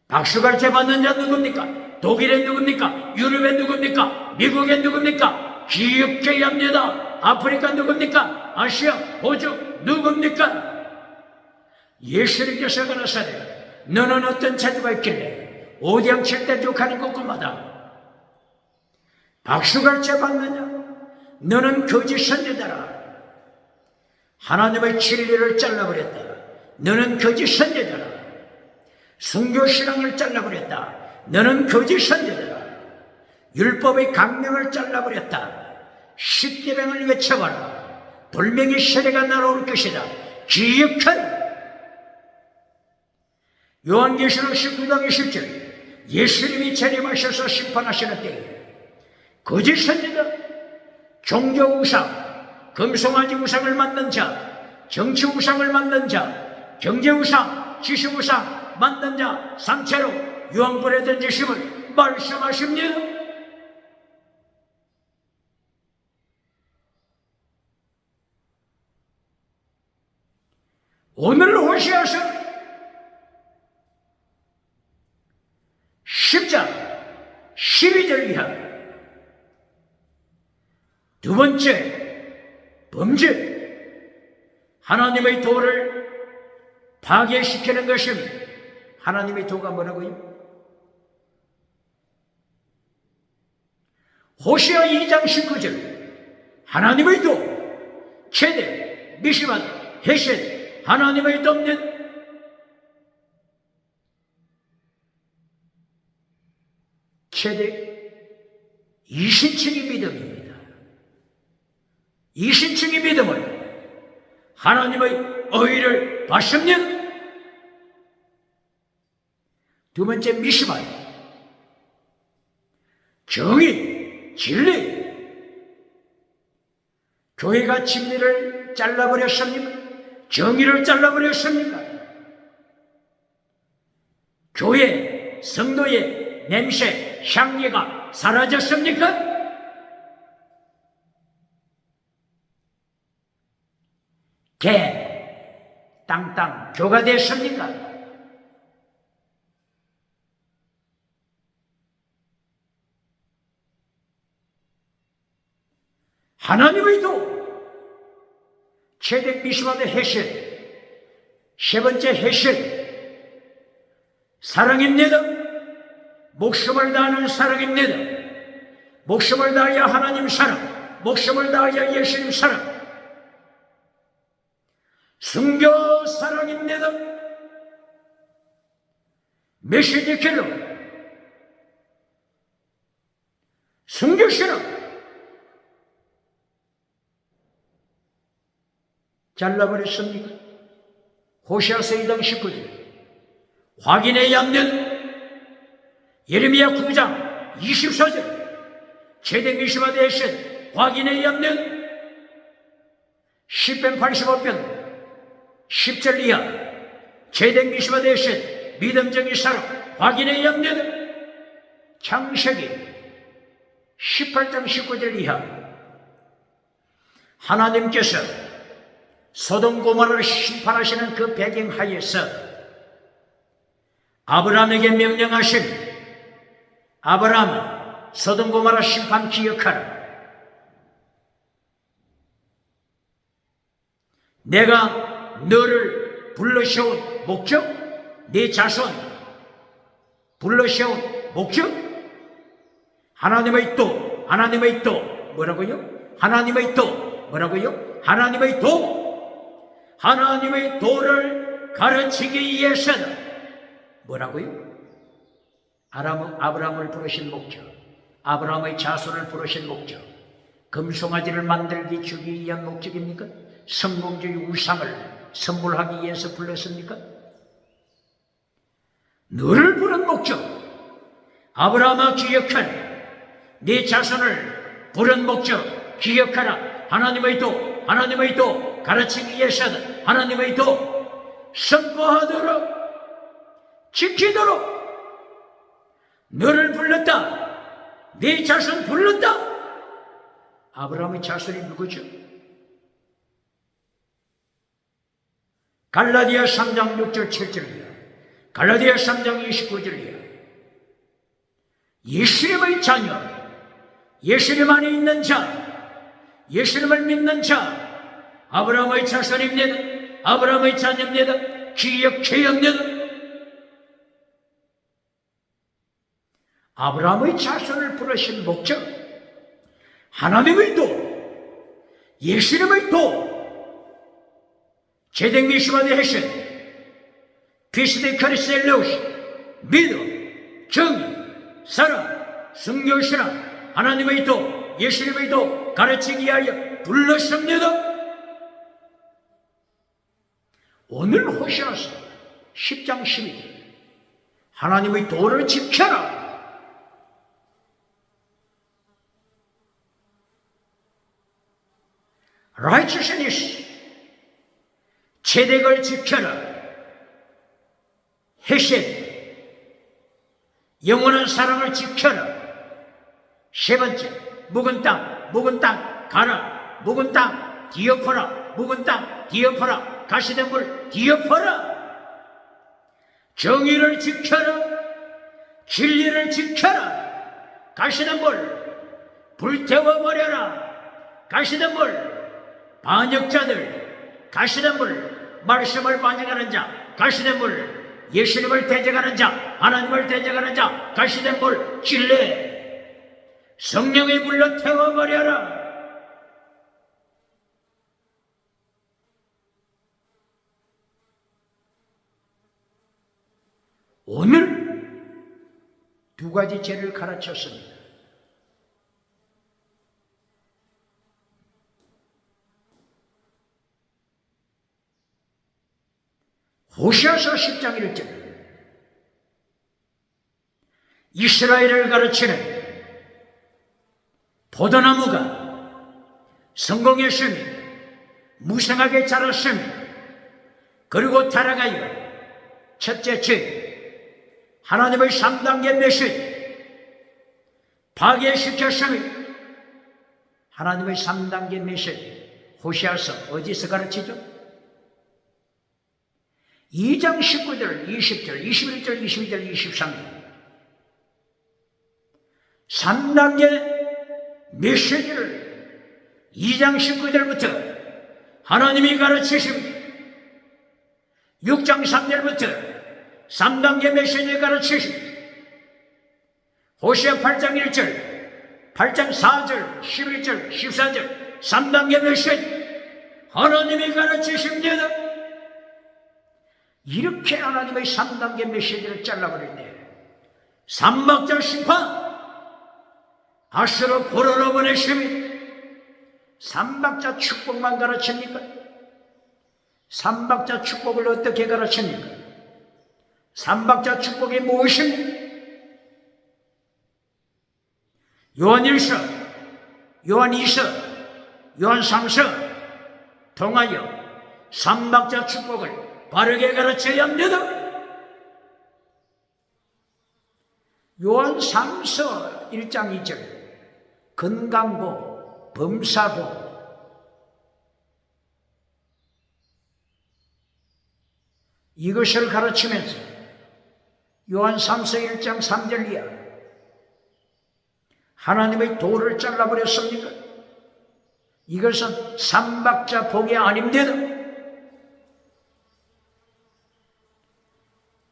박수갈채 받는 자 누굽니까? 독일에 누굽니까? 유럽에 누굽니까? 미국에 누굽니까? 기억해야 합니다. 아프리카 누굽니까? 아시아, 호주 누굽니까? 예수님께서 가라사대, 너는 어떤 자주가 있길래 오디양 칠 때 욕하는 곳마다 박수갈채 받느냐? 너는 거짓 선지자라. 하나님의 진리를 잘라버렸다. 너는 거짓 선지자라. 순교신앙을 잘라버렸다. 너는 거짓 선지자라. 율법의 강령을 잘라버렸다. 십계명을 외쳐봐라. 돌멩이 세례가 날아올 것이다. 기억하라. 요한계시록 19장 20절, 예수님이 재림하셔서 심판하시는 때에 거짓 선지자, 종교 우상, 금송아지 우상을 만든 자, 정치 우상을 만든 자, 경제 우상, 지식 우상 만든 자 상체로 유황불에 던지심을 말씀하십니다. 오늘 호시아서 10장 12절 이하 두 번째 범죄, 하나님의 도를 파괴시키는 것입니다. 하나님의 도가 뭐라고요? 호시아 2장 19절, 하나님의 도, 최대, 미시만, 헤셋, 하나님의 돕는 최대, 이신층이 믿음입니다. 이신층이 믿음을 하나님의 의를 받습니다. 두 번째 미시마, 정의, 진리. 교회가 진리를 잘라버렸습니까? 정의를 잘라버렸습니까? 교회, 성도의 냄새, 향기가 사라졌습니까? 개, 땅, 교가 됐습니까? 하나님의 도, 최대 미시마의 해실, 세 번째 해실, 사랑입니다. 목숨을 다하는 사랑입니다. 목숨을 다하여 하나님 사랑, 목숨을 다하여 예수님 사랑, 순교 사랑입니다. 메시지 킬러, 순교 신앙. 잘라버렸습니까? 호시아서 2장 19절 확인해야 하는 예레미야 9장 24절 최대 미시마 대신 확인해야 하는 시편 85편 10절 이하 최대 미시마 대신 믿음적인 사랑 확인해야 하는 창세기 18장 19절 이하 하나님께서 소돔 고모라를 심판하시는 그 배경 하에서 아브라함에게 명령하신 아브라함 소돔 고모라 심판 기억하라. 내가 너를 불러세운 목적, 네 자손 불러세운 목적, 하나님의 도, 하나님의 도 뭐라고요? 하나님의 도 뭐라고요? 하나님의 도, 하나님의 도를 가르치기 위해서는 뭐라고요? 아브라함을 부르신 목적, 아브라함의 자손을 부르신 목적, 금송아지를 만들기 주기 위한 목적입니까? 성공주의 우상을 선물하기 위해서 불렀습니까? 너를 부른 목적, 아브라함아 기억하라. 네 자손을 부른 목적 기억하라. 하나님의 도, 하나님의 도 가르치기 위해서는 하나님의 도 선포하도록 지키도록 너를 불렀다. 네 자손 불렀다. 아브라함의 자손이 누구죠? 갈라디아 3장 6절 7절이야. 갈라디아 3장 29절이야. 예수님의 자녀, 예수님 안에 있는 자, 예수님을 믿는 자, 아브라함의 자손입니다. 아브라함의 자녀입니다. 기억해야 합니다. 아브라함의 자손을 부르신 목적, 하나님의 도, 예수님의 도, 제등 미시마의 핵심, 피스데 카리셀레우스, 믿음, 정의, 사랑, 순교신앙, 하나님의 도, 예수님의 도 가르치기 위하여 불렀습니다. 오늘 호시아서 10장 12절 하나님의 도를 지켜라. righteousness, 제대를 지켜라. 헤셈, 영원한 사랑을 지켜라. 세 번째, 묵은 땅 가라. 묵은 땅 뒤엎어라. 묵은 땅 뒤엎어라. 가시된 물 뒤엎어라. 정의를 지켜라. 진리를 지켜라. 가시된 물 불태워버려라. 가시된 물 반역자들, 가시된 물 말씀을 반역하는 자, 가시된 물 예수님을 대적하는 자, 하나님을 대적하는 자, 가시된 물 진리 성령의 불로 태워버려라. 오늘 두 가지 죄를 가르쳤습니다. 호시아서 10장 1절 이스라엘을 가르치는 포도나무가 성공했으며 무성하게 자랐으며 그리고 타락하여 첫째 죄 하나님의 3단계 메시지 파괴시켰으며 하나님의 3단계 메시지 호시아서 어디서 가르치죠? 2장 19절, 20절, 21절, 22절, 23절 3단계 메시지를 2장 19절부터 하나님이 가르치십니다. 6장 3절부터 3단계 메시지를 가르치십니다. 호시아 8장 1절, 8장 4절, 11절, 14절 3단계 메시지 하나님이 가르치십니다. 이렇게 하나님의 3단계 메시지를 잘라버릴 때 삼박자 심판 아수르 포로로 보내십니다. 삼박자 축복만 가르칩니까? 삼박자 축복을 어떻게 가르칩니까? 삼박자 축복이 무엇입니까? 요한 1서, 요한 2서, 요한 3서 통하여 삼박자 축복을 바르게 가르쳐야 합니다. 요한 3서 1장 2절 건강보, 범사보 이것을 가르치면서 요한 3서 1장 3절 이하 하나님의 도를 잘라버렸습니까? 이것은 삼박자 복이 아닙니다.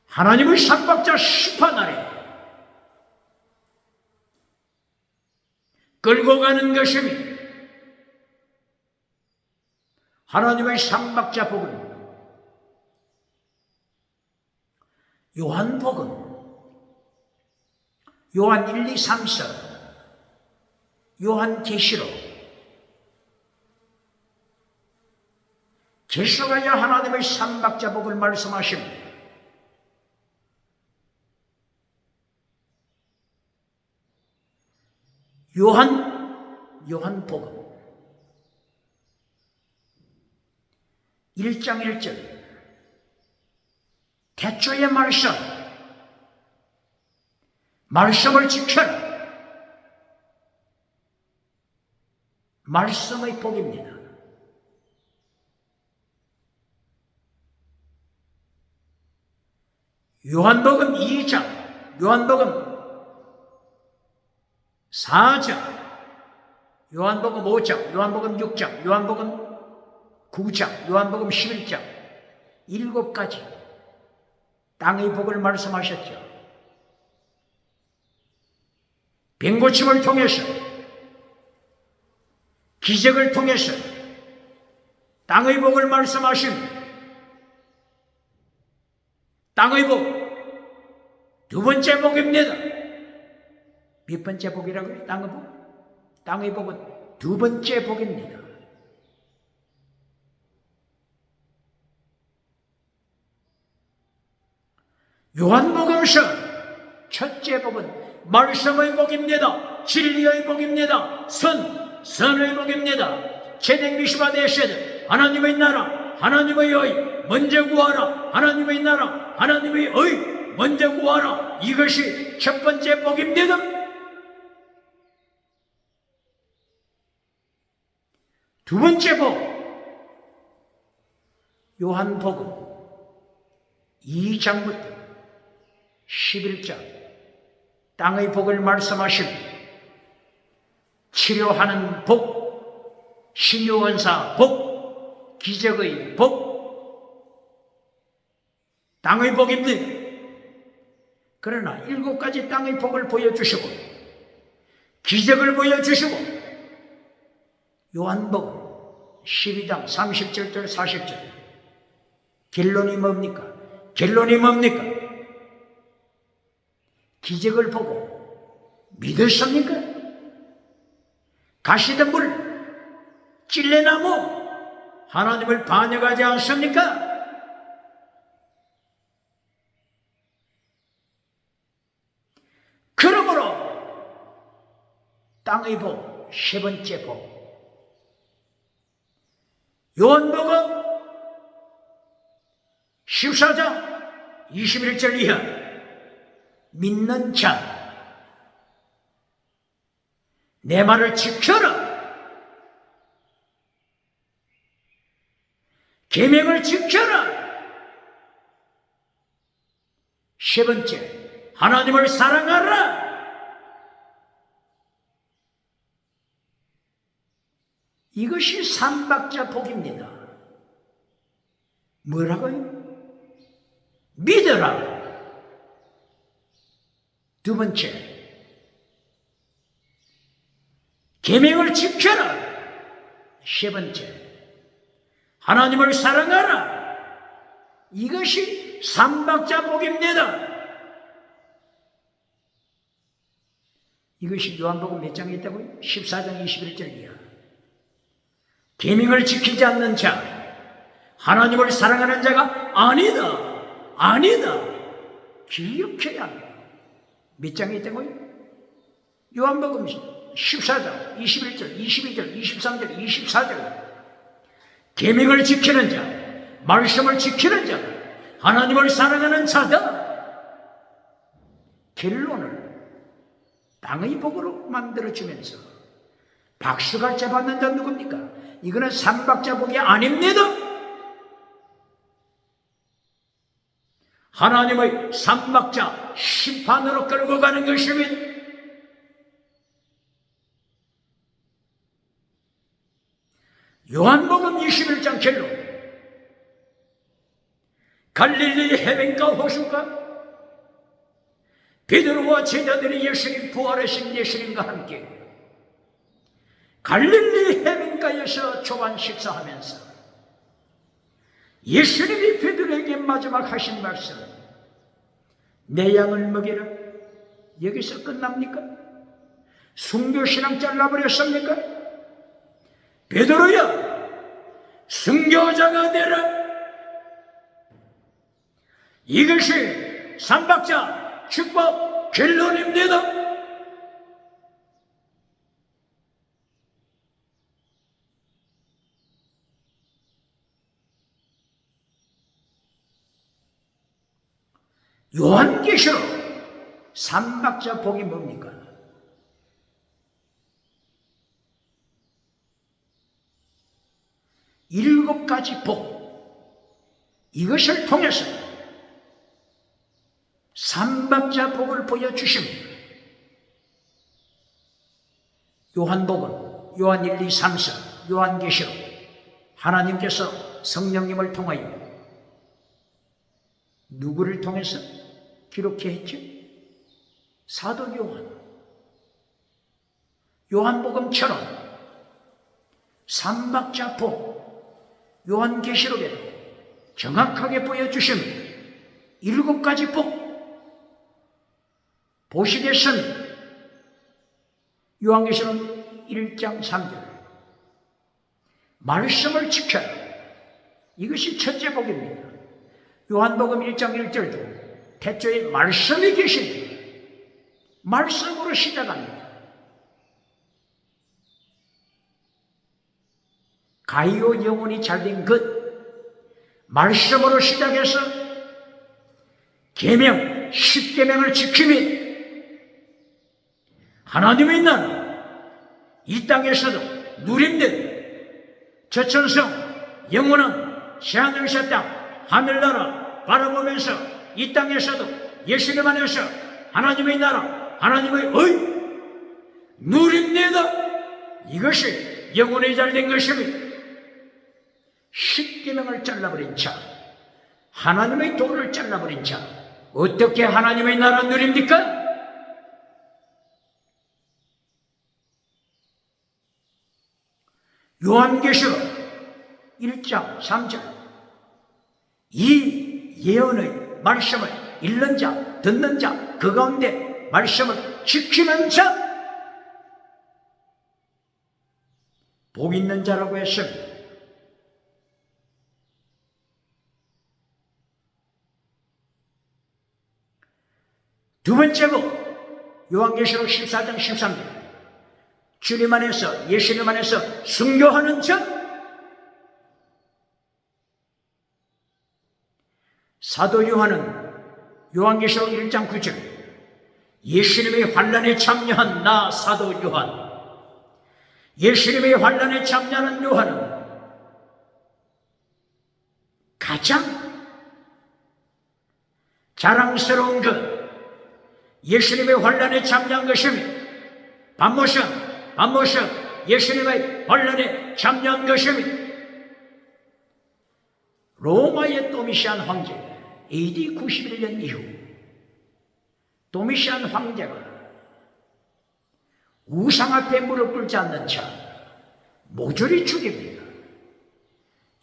하나님의 삼박자 심판 아래 끌고 가는 것입니다. 하나님의 삼박자 복은 요한복음, 요한 1, 2, 3서, 요한 계시록 계속하여 하나님의 삼박자 복을 말씀하십니다. 요한복음 1장 1절 태초의 말씀을 지켜라. 말씀의 복입니다. 요한복음 2장, 요한복음 4장, 요한복음 5장, 요한복음 6장, 요한복음 9장, 요한복음 11장 7가지 땅의 복을 말씀하셨죠. 병고침을 통해서 기적을 통해서 땅의 복을 말씀하신 땅의 복 두 번째 복입니다. 몇 번째 복이라고요? 땅의 복? 땅의 복은 두 번째 복입니다. 요한복음서 첫째 복은 말씀의 복입니다. 진리의 복입니다. 선의 복입니다. 제된 미시바 되셔야 하나님의 나라, 하나님의 의 먼저 구하라. 하나님의 나라, 하나님의 의 먼저 구하라. 이것이 첫 번째 복입니다. 두 번째 복, 요한복음 2장부터 11장 땅의 복을 말씀하시고 치료하는 복, 신유원사 복, 기적의 복, 땅의 복입니다. 그러나 7가지 땅의 복을 보여주시고 기적을 보여주시고 요한복음 12장 37절 40절 결론이 뭡니까? 결론이 뭡니까? 기적을 보고 믿으십니까? 가시덤불, 찔레나무 하나님을 반역하지 않습니까? 땅의 복, 세 번째 복. 요한복음 14장 21절 이하. 믿는 자, 내 말을 지켜라. 계명을 지켜라. 세 번째, 하나님을 사랑하라. 이것이 삼박자 복입니다. 뭐라고요? 믿어라. 두 번째, 계명을 지켜라. 세 번째, 하나님을 사랑하라. 이것이 삼박자 복입니다. 이것이 요한복음 몇 장에 있다고요? 14장 21절이야. 계명을 지키지 않는 자, 하나님을 사랑하는 자가 아니다. 아니다. 기억해야 합니다. 몇 장에 있다고요? 요한복음 14장 21절, 22절, 23절, 24절. 계명을 지키는 자, 말씀을 지키는 자, 하나님을 사랑하는 자다. 결론을 땅의 복으로 만들어주면서 박수갈채 받는 자 누굽니까? 이거는 삼박자 복이 아닙니다. 하나님의 삼박자 심판으로 끌고 가는 것입니다. 요한복음 21장 결론. 갈릴리 해변가 호수가 베드로와 제자들이 예수님 부활하신 예수님과 함께 갈릴리 해변가에서 초반 식사하면서 예수님이 베드로에게 마지막 하신 말씀, 내 양을 먹이라. 여기서 끝납니까? 순교신앙 잘라버렸습니까? 베드로야, 순교자가 되라. 이것이 삼박자 축복 결론입니다. 요한계시록 삼박자 복이 뭡니까? 일곱 가지 복, 이것을 통해서 삼박자 복을 보여주십니다. 요한복음, 요한 1, 2, 3, 4, 요한계시록, 하나님께서 성령님을 통하여 누구를 통해서 기록해 했죠? 사도 요한. 요한복음처럼 삼박자 복, 요한계시록에도 정확하게 보여주십니다. 일곱 가지 복. 보시겠습니다. 요한계시록 1장 3절. 말씀을 지켜라. 이것이 첫째 복입니다. 요한복음 1장 1절도 태초에 말씀이 계십니다. 말씀으로 시작합니다. 가이오 영혼이 잘된 것, 말씀으로 시작해서 계명, 10계명을 지키면 하나님의 나라, 이 땅에서도 누림된 저천성, 영원한 새하늘 새 땅, 하늘나라 바라보면서 이 땅에서도 예수님 안에서 하나님의 나라, 하나님의 의 누립니다. 이것이 영혼이 잘된 것입니다. 10계명을 잘라버린 자, 하나님의 도를 잘라버린 자, 어떻게 하나님의 나라 누립니까? 요한계시록 1장 3절. 이 예언의 말씀을 읽는 자, 듣는 자, 그 가운데 말씀을 지키는 자, 복 있는 자라고 했습니다. 두 번째 복, 요한계시록 14장 13절. 주님 안에서, 예수님 안에서 순교하는 자, 사도 요한은 요한계시록 1장 9절, 예수님의 환난에 참여한 나 사도 요한, 예수님의 환난에 참여하는 요한은 가장 자랑스러운 것, 예수님의 환난에 참여한 것이며 반모셔 예수님의 환난에 참여한 것이며 로마의 도미시안 황제 AD 91년 이후 도미시안 황제가 우상 앞에 무릎 꿇지 않는 자 모조리 죽입니다.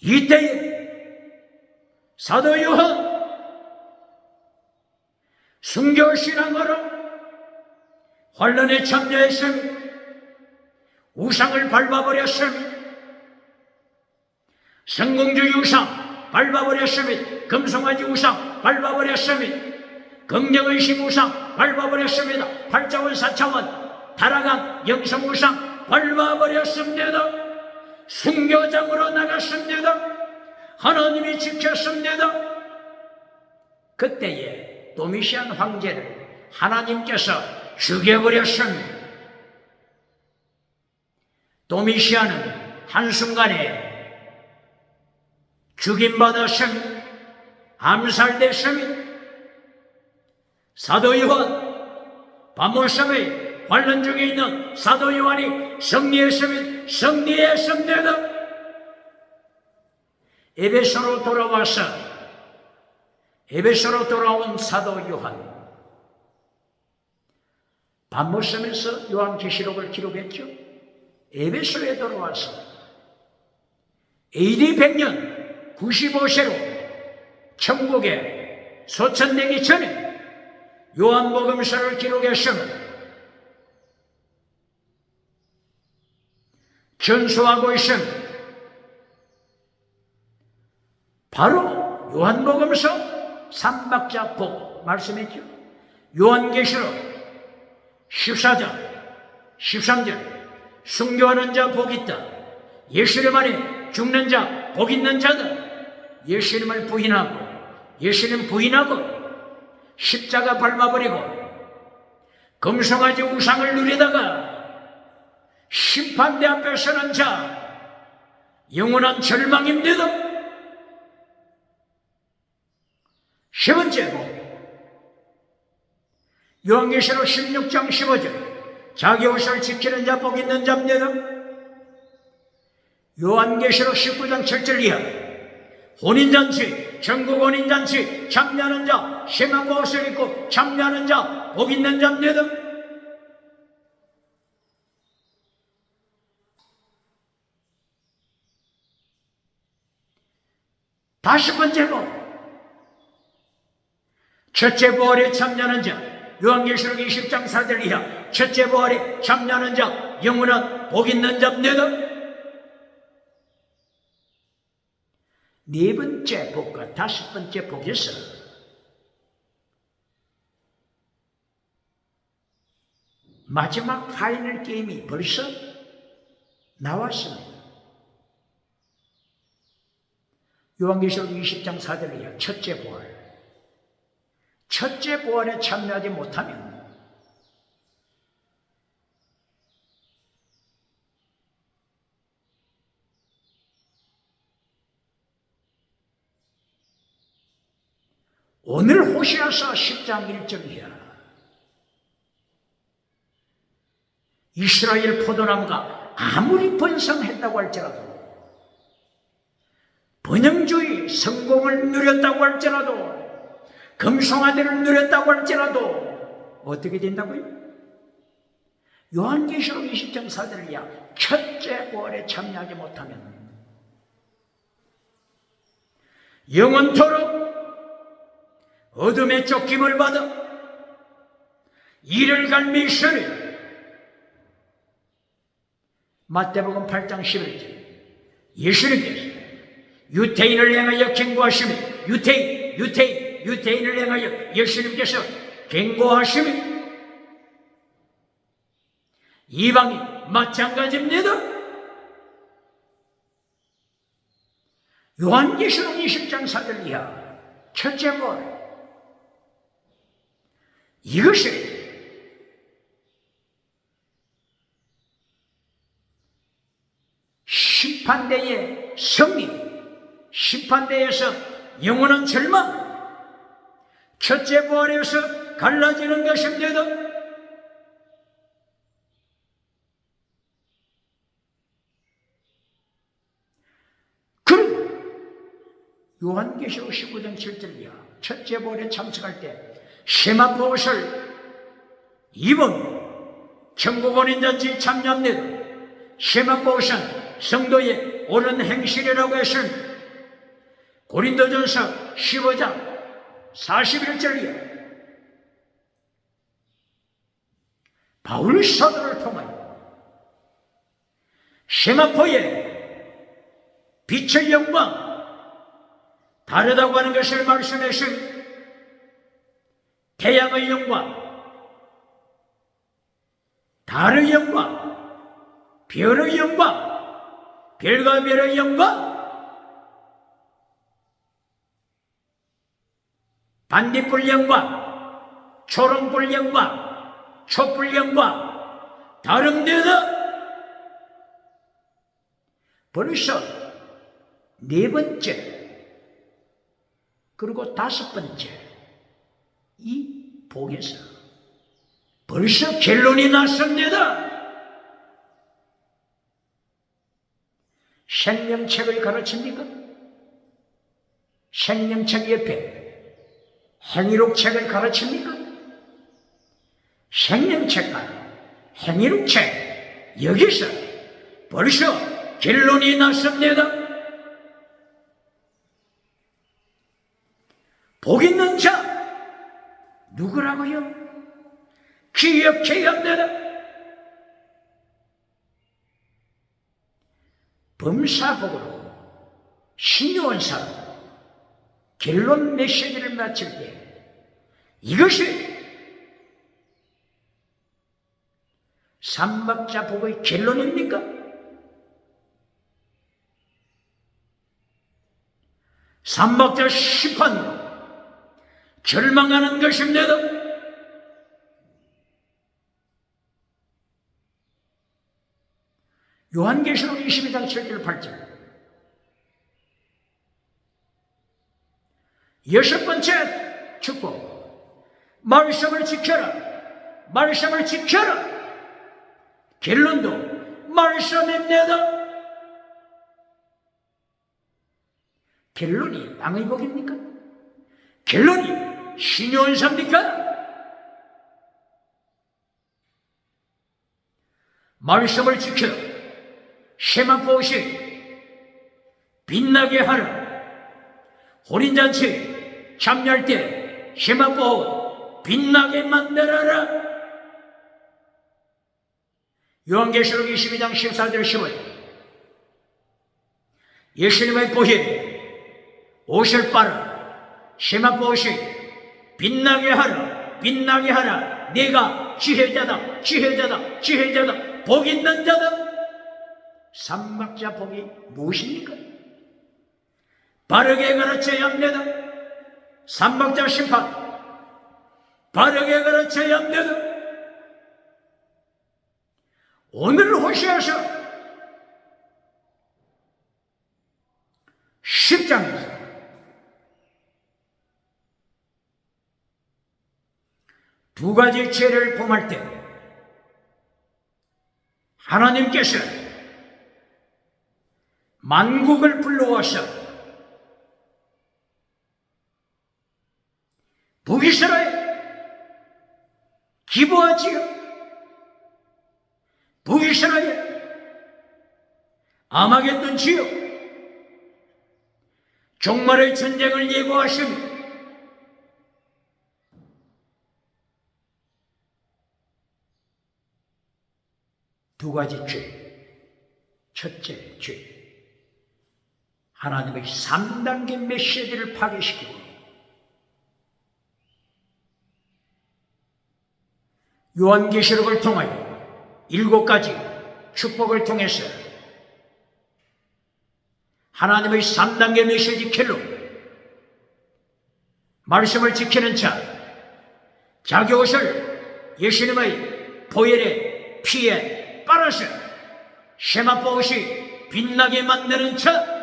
이때에 사도 요한 순교신앙으로 환난에 참여했으며 우상을 밟아버렸으며 성공주의 우상 밟아버렸으며 금송아지 우상 밟아버렸으며 긍정의식 우상 밟아버렸습니다. 팔자원 사차원 타락한 영성 우상 밟아버렸습니다. 순교장으로 나갔습니다. 하나님이 지켰습니다. 그때에 도미시안 황제를 하나님께서 죽여버렸습니다. 도미시안은 한순간에 죽임받았습니다. 암살됐습니다. 사도 요한, 반모섬의 환난 중에 있는 사도 요한이 승리했습니다. 에베소로 돌아온 사도 요한, 반모섬에서 요한계시록을 기록했죠. 에베소에 돌아와서 AD 100년 95세로 천국에 소천되기 전에 요한복음서를 기록했으며 전수하고 있습니다. 바로 요한복음서 3박자 복 말씀했죠. 요한계시록 14장 13절 순교하는 자 복 있다. 예수님 안에 죽는 자 복 있는 자다. 예수님을 부인하고 예수님 부인하고 십자가 밟아버리고 금송아지 우상을 누리다가 심판대 앞에 서는 자 영원한 절망입니다. 세 번째로 요한계시록 16장 15절 자기 옷을 지키는 자 복 있는 자입니다. 요한계시록 19장 7절 이하 혼인잔치, 전국 혼인잔치 참여하는 자, 희망과 옷을 입고 참여하는 자 복 있는 자입니다. 다섯 번째로 첫째 부활에 참여하는 자, 요한계시록 20장 4절 이하 첫째 부활에 참여하는 자 영원한 복 있는 자입니다. 네 번째 복과 다섯 번째 복에서 마지막 파이널 게임이 벌써 나왔습니다. 요한계시록 20장 4절 이하 첫째 부활. 첫째 부활에 참여하지 못하면 오늘 호시아서 10장 1절 이하 이스라엘 포도나무가 아무리 번성했다고 할지라도 번영주의 성공을 누렸다고 할지라도 금송아지를 누렸다고 할지라도 어떻게 된다고요? 요한계시록 20장 4절 이하 첫째 부활에 참여하지 못하면 영원토록 어둠의 쫓김을 받아 이를 갈미 있으리. 마태복음 8장 11절 예수님께서 유태인을 향하여 경고하시며 유태인을 향하여 예수님께서 경고하시며 이방인 마찬가지입니다. 요한계시록 20장 4절 이하 첫째 볼, 이것이 심판대의 승리, 심판대에서 영원한 절망, 첫째 부활에서 갈라지는 것입니다. 그리고 요한계시록 19장 7절 이하 첫째 부활에 참석할 때 세마포 옷을 입은 천국원인잔치 참여합니다. 세마포 옷은 성도의 옳은 행실이라고 했은 고린도전서 15장 41절이에 바울 사도를 통하여 세마포의 빛의 영광, 다르다고 하는 것을 말씀했은 태양의 영광, 달의 영광, 별의 영광, 별과 별의 영광, 반딧불 영광, 초롱불 영광, 촛불 영광, 다릅니다. 벌써 네 번째, 그리고 다섯 번째 이 복에서 벌써 결론이 났습니다. 생명책을 가르칩니까? 생명책 옆에 행위록책을 가르칩니까? 생명책과 행위록책, 여기서 벌써 결론이 났습니다. 복 있는 자 누구라고요? 기억해야 합니다. 범사복으로 신요원사로 결론 메시지를 마칠 때 이것이 삼박자 복의 결론입니까? 삼박자 심판으로 절망하는 것입니다. 요한계시록 22장 7절 8절 여섯 번째 축복, 말씀을 지켜라, 말씀을 지켜라. 결론도 말씀입니다. 결론이 땅의 복입니까? 결론이 신요원사입니까? 말씀을 지켜라. 세마포 옷이 빛나게 하라. 혼인잔치 참여할 때 세마포 옷 빛나게 만들어라. 요한계시록 22장 14절 15절 예수님의 보혈 옷을 빨아 세마포 옷이 빛나게 하라, 빛나게 하라. 네가 지혜자다, 지혜자다, 지혜자다, 복 있는 자다. 삼박자 복이 무엇입니까? 바르게 가르쳐야 합니다. 삼박자 심판 바르게 가르쳐야 합니다. 오늘 호시아서 10장에서 두 가지 죄를 범할 때 하나님께서 만국을 불러와서 북이스라엘 기부하지요. 북이스라엘 아마겟돈 지역 종말의 전쟁을 예고하십니다. 두 가지 죄. 첫째 죄, 하나님의 3단계 메시지를 파괴시키고 요한계시록을 통하여 7가지 축복을 통해서 하나님의 3단계 메시지 킬로 말씀을 지키는 자, 자기 옷을 예수님의 보혈의 피에 빨아서 세마포 옷이 빛나게 만드는 자,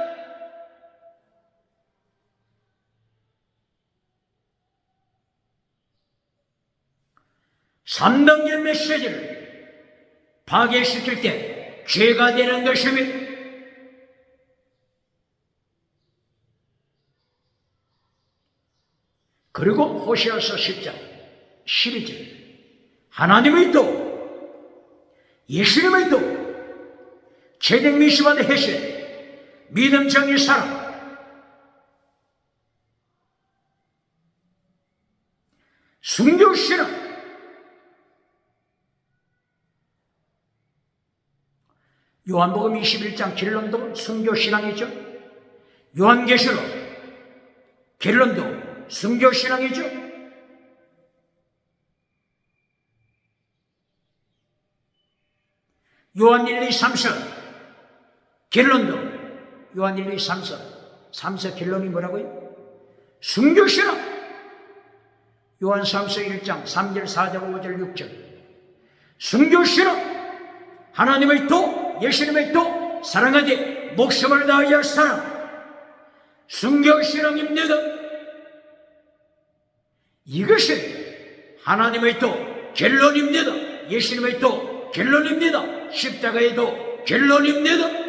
(3단계) 메시지를 파괴시킬 때 죄가 되는 것입니다. 그리고 호세아서 10장 12절 하나님의 도, 예수님의 도, 제된 미시바의 해세, 믿음정의 사랑, 순교신앙, 요한복음 21장 결론도 순교신앙이죠. 요한계시록 결론도 순교신앙이죠. 요한 1, 2, 3서 결론도 요한 1, 2, 3서 결론이 뭐라고요? 순교신앙. 요한 3서 1장 3절 4절 5절 6절 순교신앙. 하나님의 도, 예수님의 도, 사랑하되 목숨을 다하여 사랑, 순교신앙입니다. 이것이 하나님의 도 결론입니다. 예수님의 도 결론입니다. 십자가의 도 결론입니다.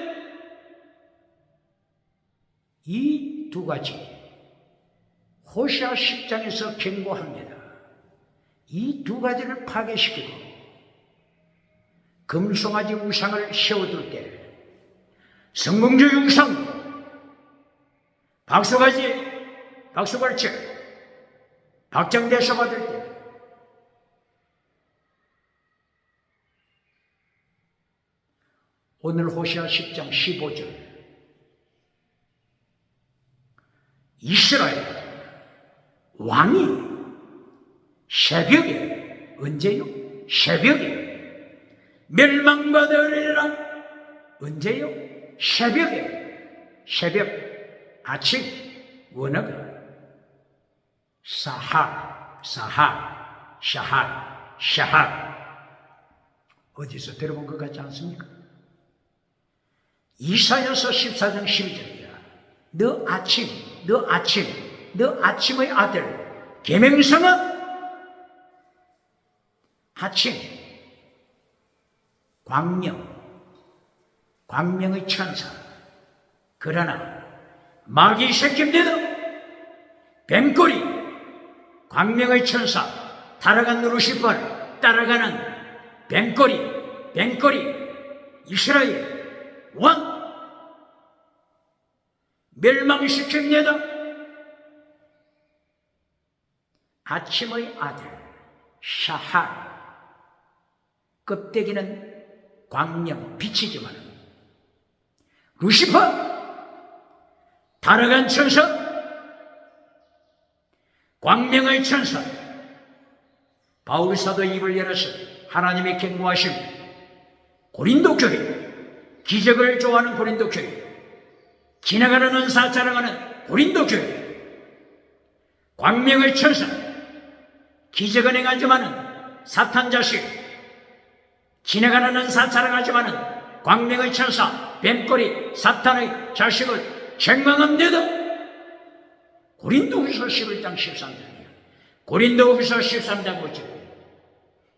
이 두 가지 호시아 10장에서 경고합니다. 이 두 가지를 파괴시키고 금송아지 우상을 세워둘 때 성공주 융상, 박수가지, 박수갈채, 박장대소 받을 때 오늘 호시아 10장 15절 이스라엘 왕이 새벽에, 언제요? 새벽에 멸망받으리라. 언제요? 새벽에, 새벽, 아침, 원어가 사하, 샤하. 어디서 들어본 것 같지 않습니까? 이사야서 14장 12절이야. 너 아침의 아들 계명성은 아침, 광명의 천사. 그러나 마귀 새끼입니다. 뱀꼬리, 광명의 천사, 타락한 루시퍼를 따라가는 뱀꼬리, 이스라엘 왕 멸망시킵니다. 아침의 아들 샤할, 껍데기는 광명, 빛이지만 루시퍼, 타락한 천사, 광명의 천사. 바울 사도 입을 열어서 하나님의 경고하심, 고린도 교회, 기적을 좋아하는 고린도 교회, 지나가는 은사 자랑하는 고린도 교회, 광명의 천사, 기적은 행하지만은 사탄 자식, 지나가는 은사 자랑하지만은 광명의 천사, 뱀꼬리, 사탄의 자식을 책망합니다. 고린도후서 11장 13절이야. 고린도후서 13장 5절.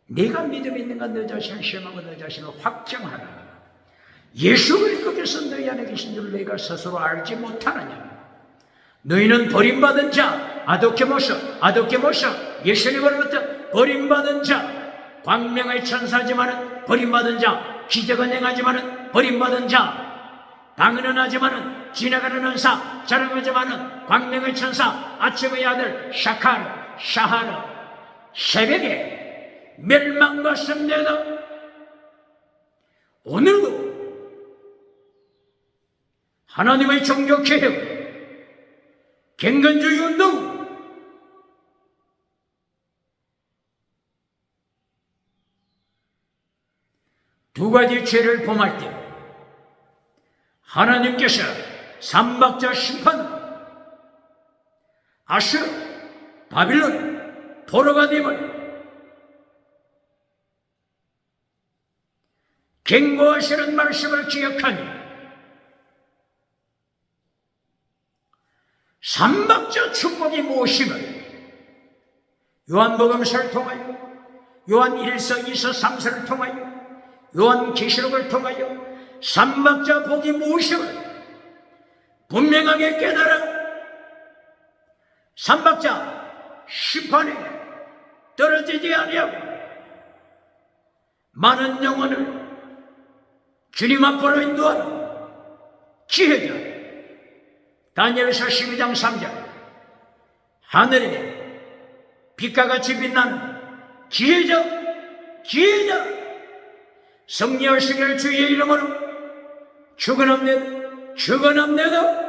네가 믿음 있는가 너 자신을 시험하고 너 자신을 확정하라. 예수 그리스도께서 너희 안에 계신 줄 너희가 스스로 알지 못하느냐. 너희는 버림받은 자, 아도케모서, 예수님으로부터 버림받은 자, 광명의 천사지만은 버림받은 자, 기적은 행하지만은 버림받은 자, 방언은 하지만은 지나가는 은사 자랑하지만은 광명의 천사, 아침의 아들 샤하르, 새벽에 멸망받습니다. 오늘도 하나님의 종교개혁, 갱건주의 운동, 두 가지 죄를 범할 때 하나님께서 삼박자 심판, 아슈르, 바빌론, 포로가 됨을 경고하시는 말씀을 기억하니 삼박자 축복이 무엇임을 요한복음서를 통하여, 요한 1서, 2서, 3서를 통하여, 요한 계시록을 통하여 삼박자 복이 무엇임을 분명하게 깨달아 삼박자 심판에 떨어지지 아니하고 많은 영혼을 주님 앞으로 인도하는 지혜자. 다니엘서 12장 3절 하늘에 빛과 같이 빛나는 지혜자 승리하시기를 주의 이름으로 축원합니다.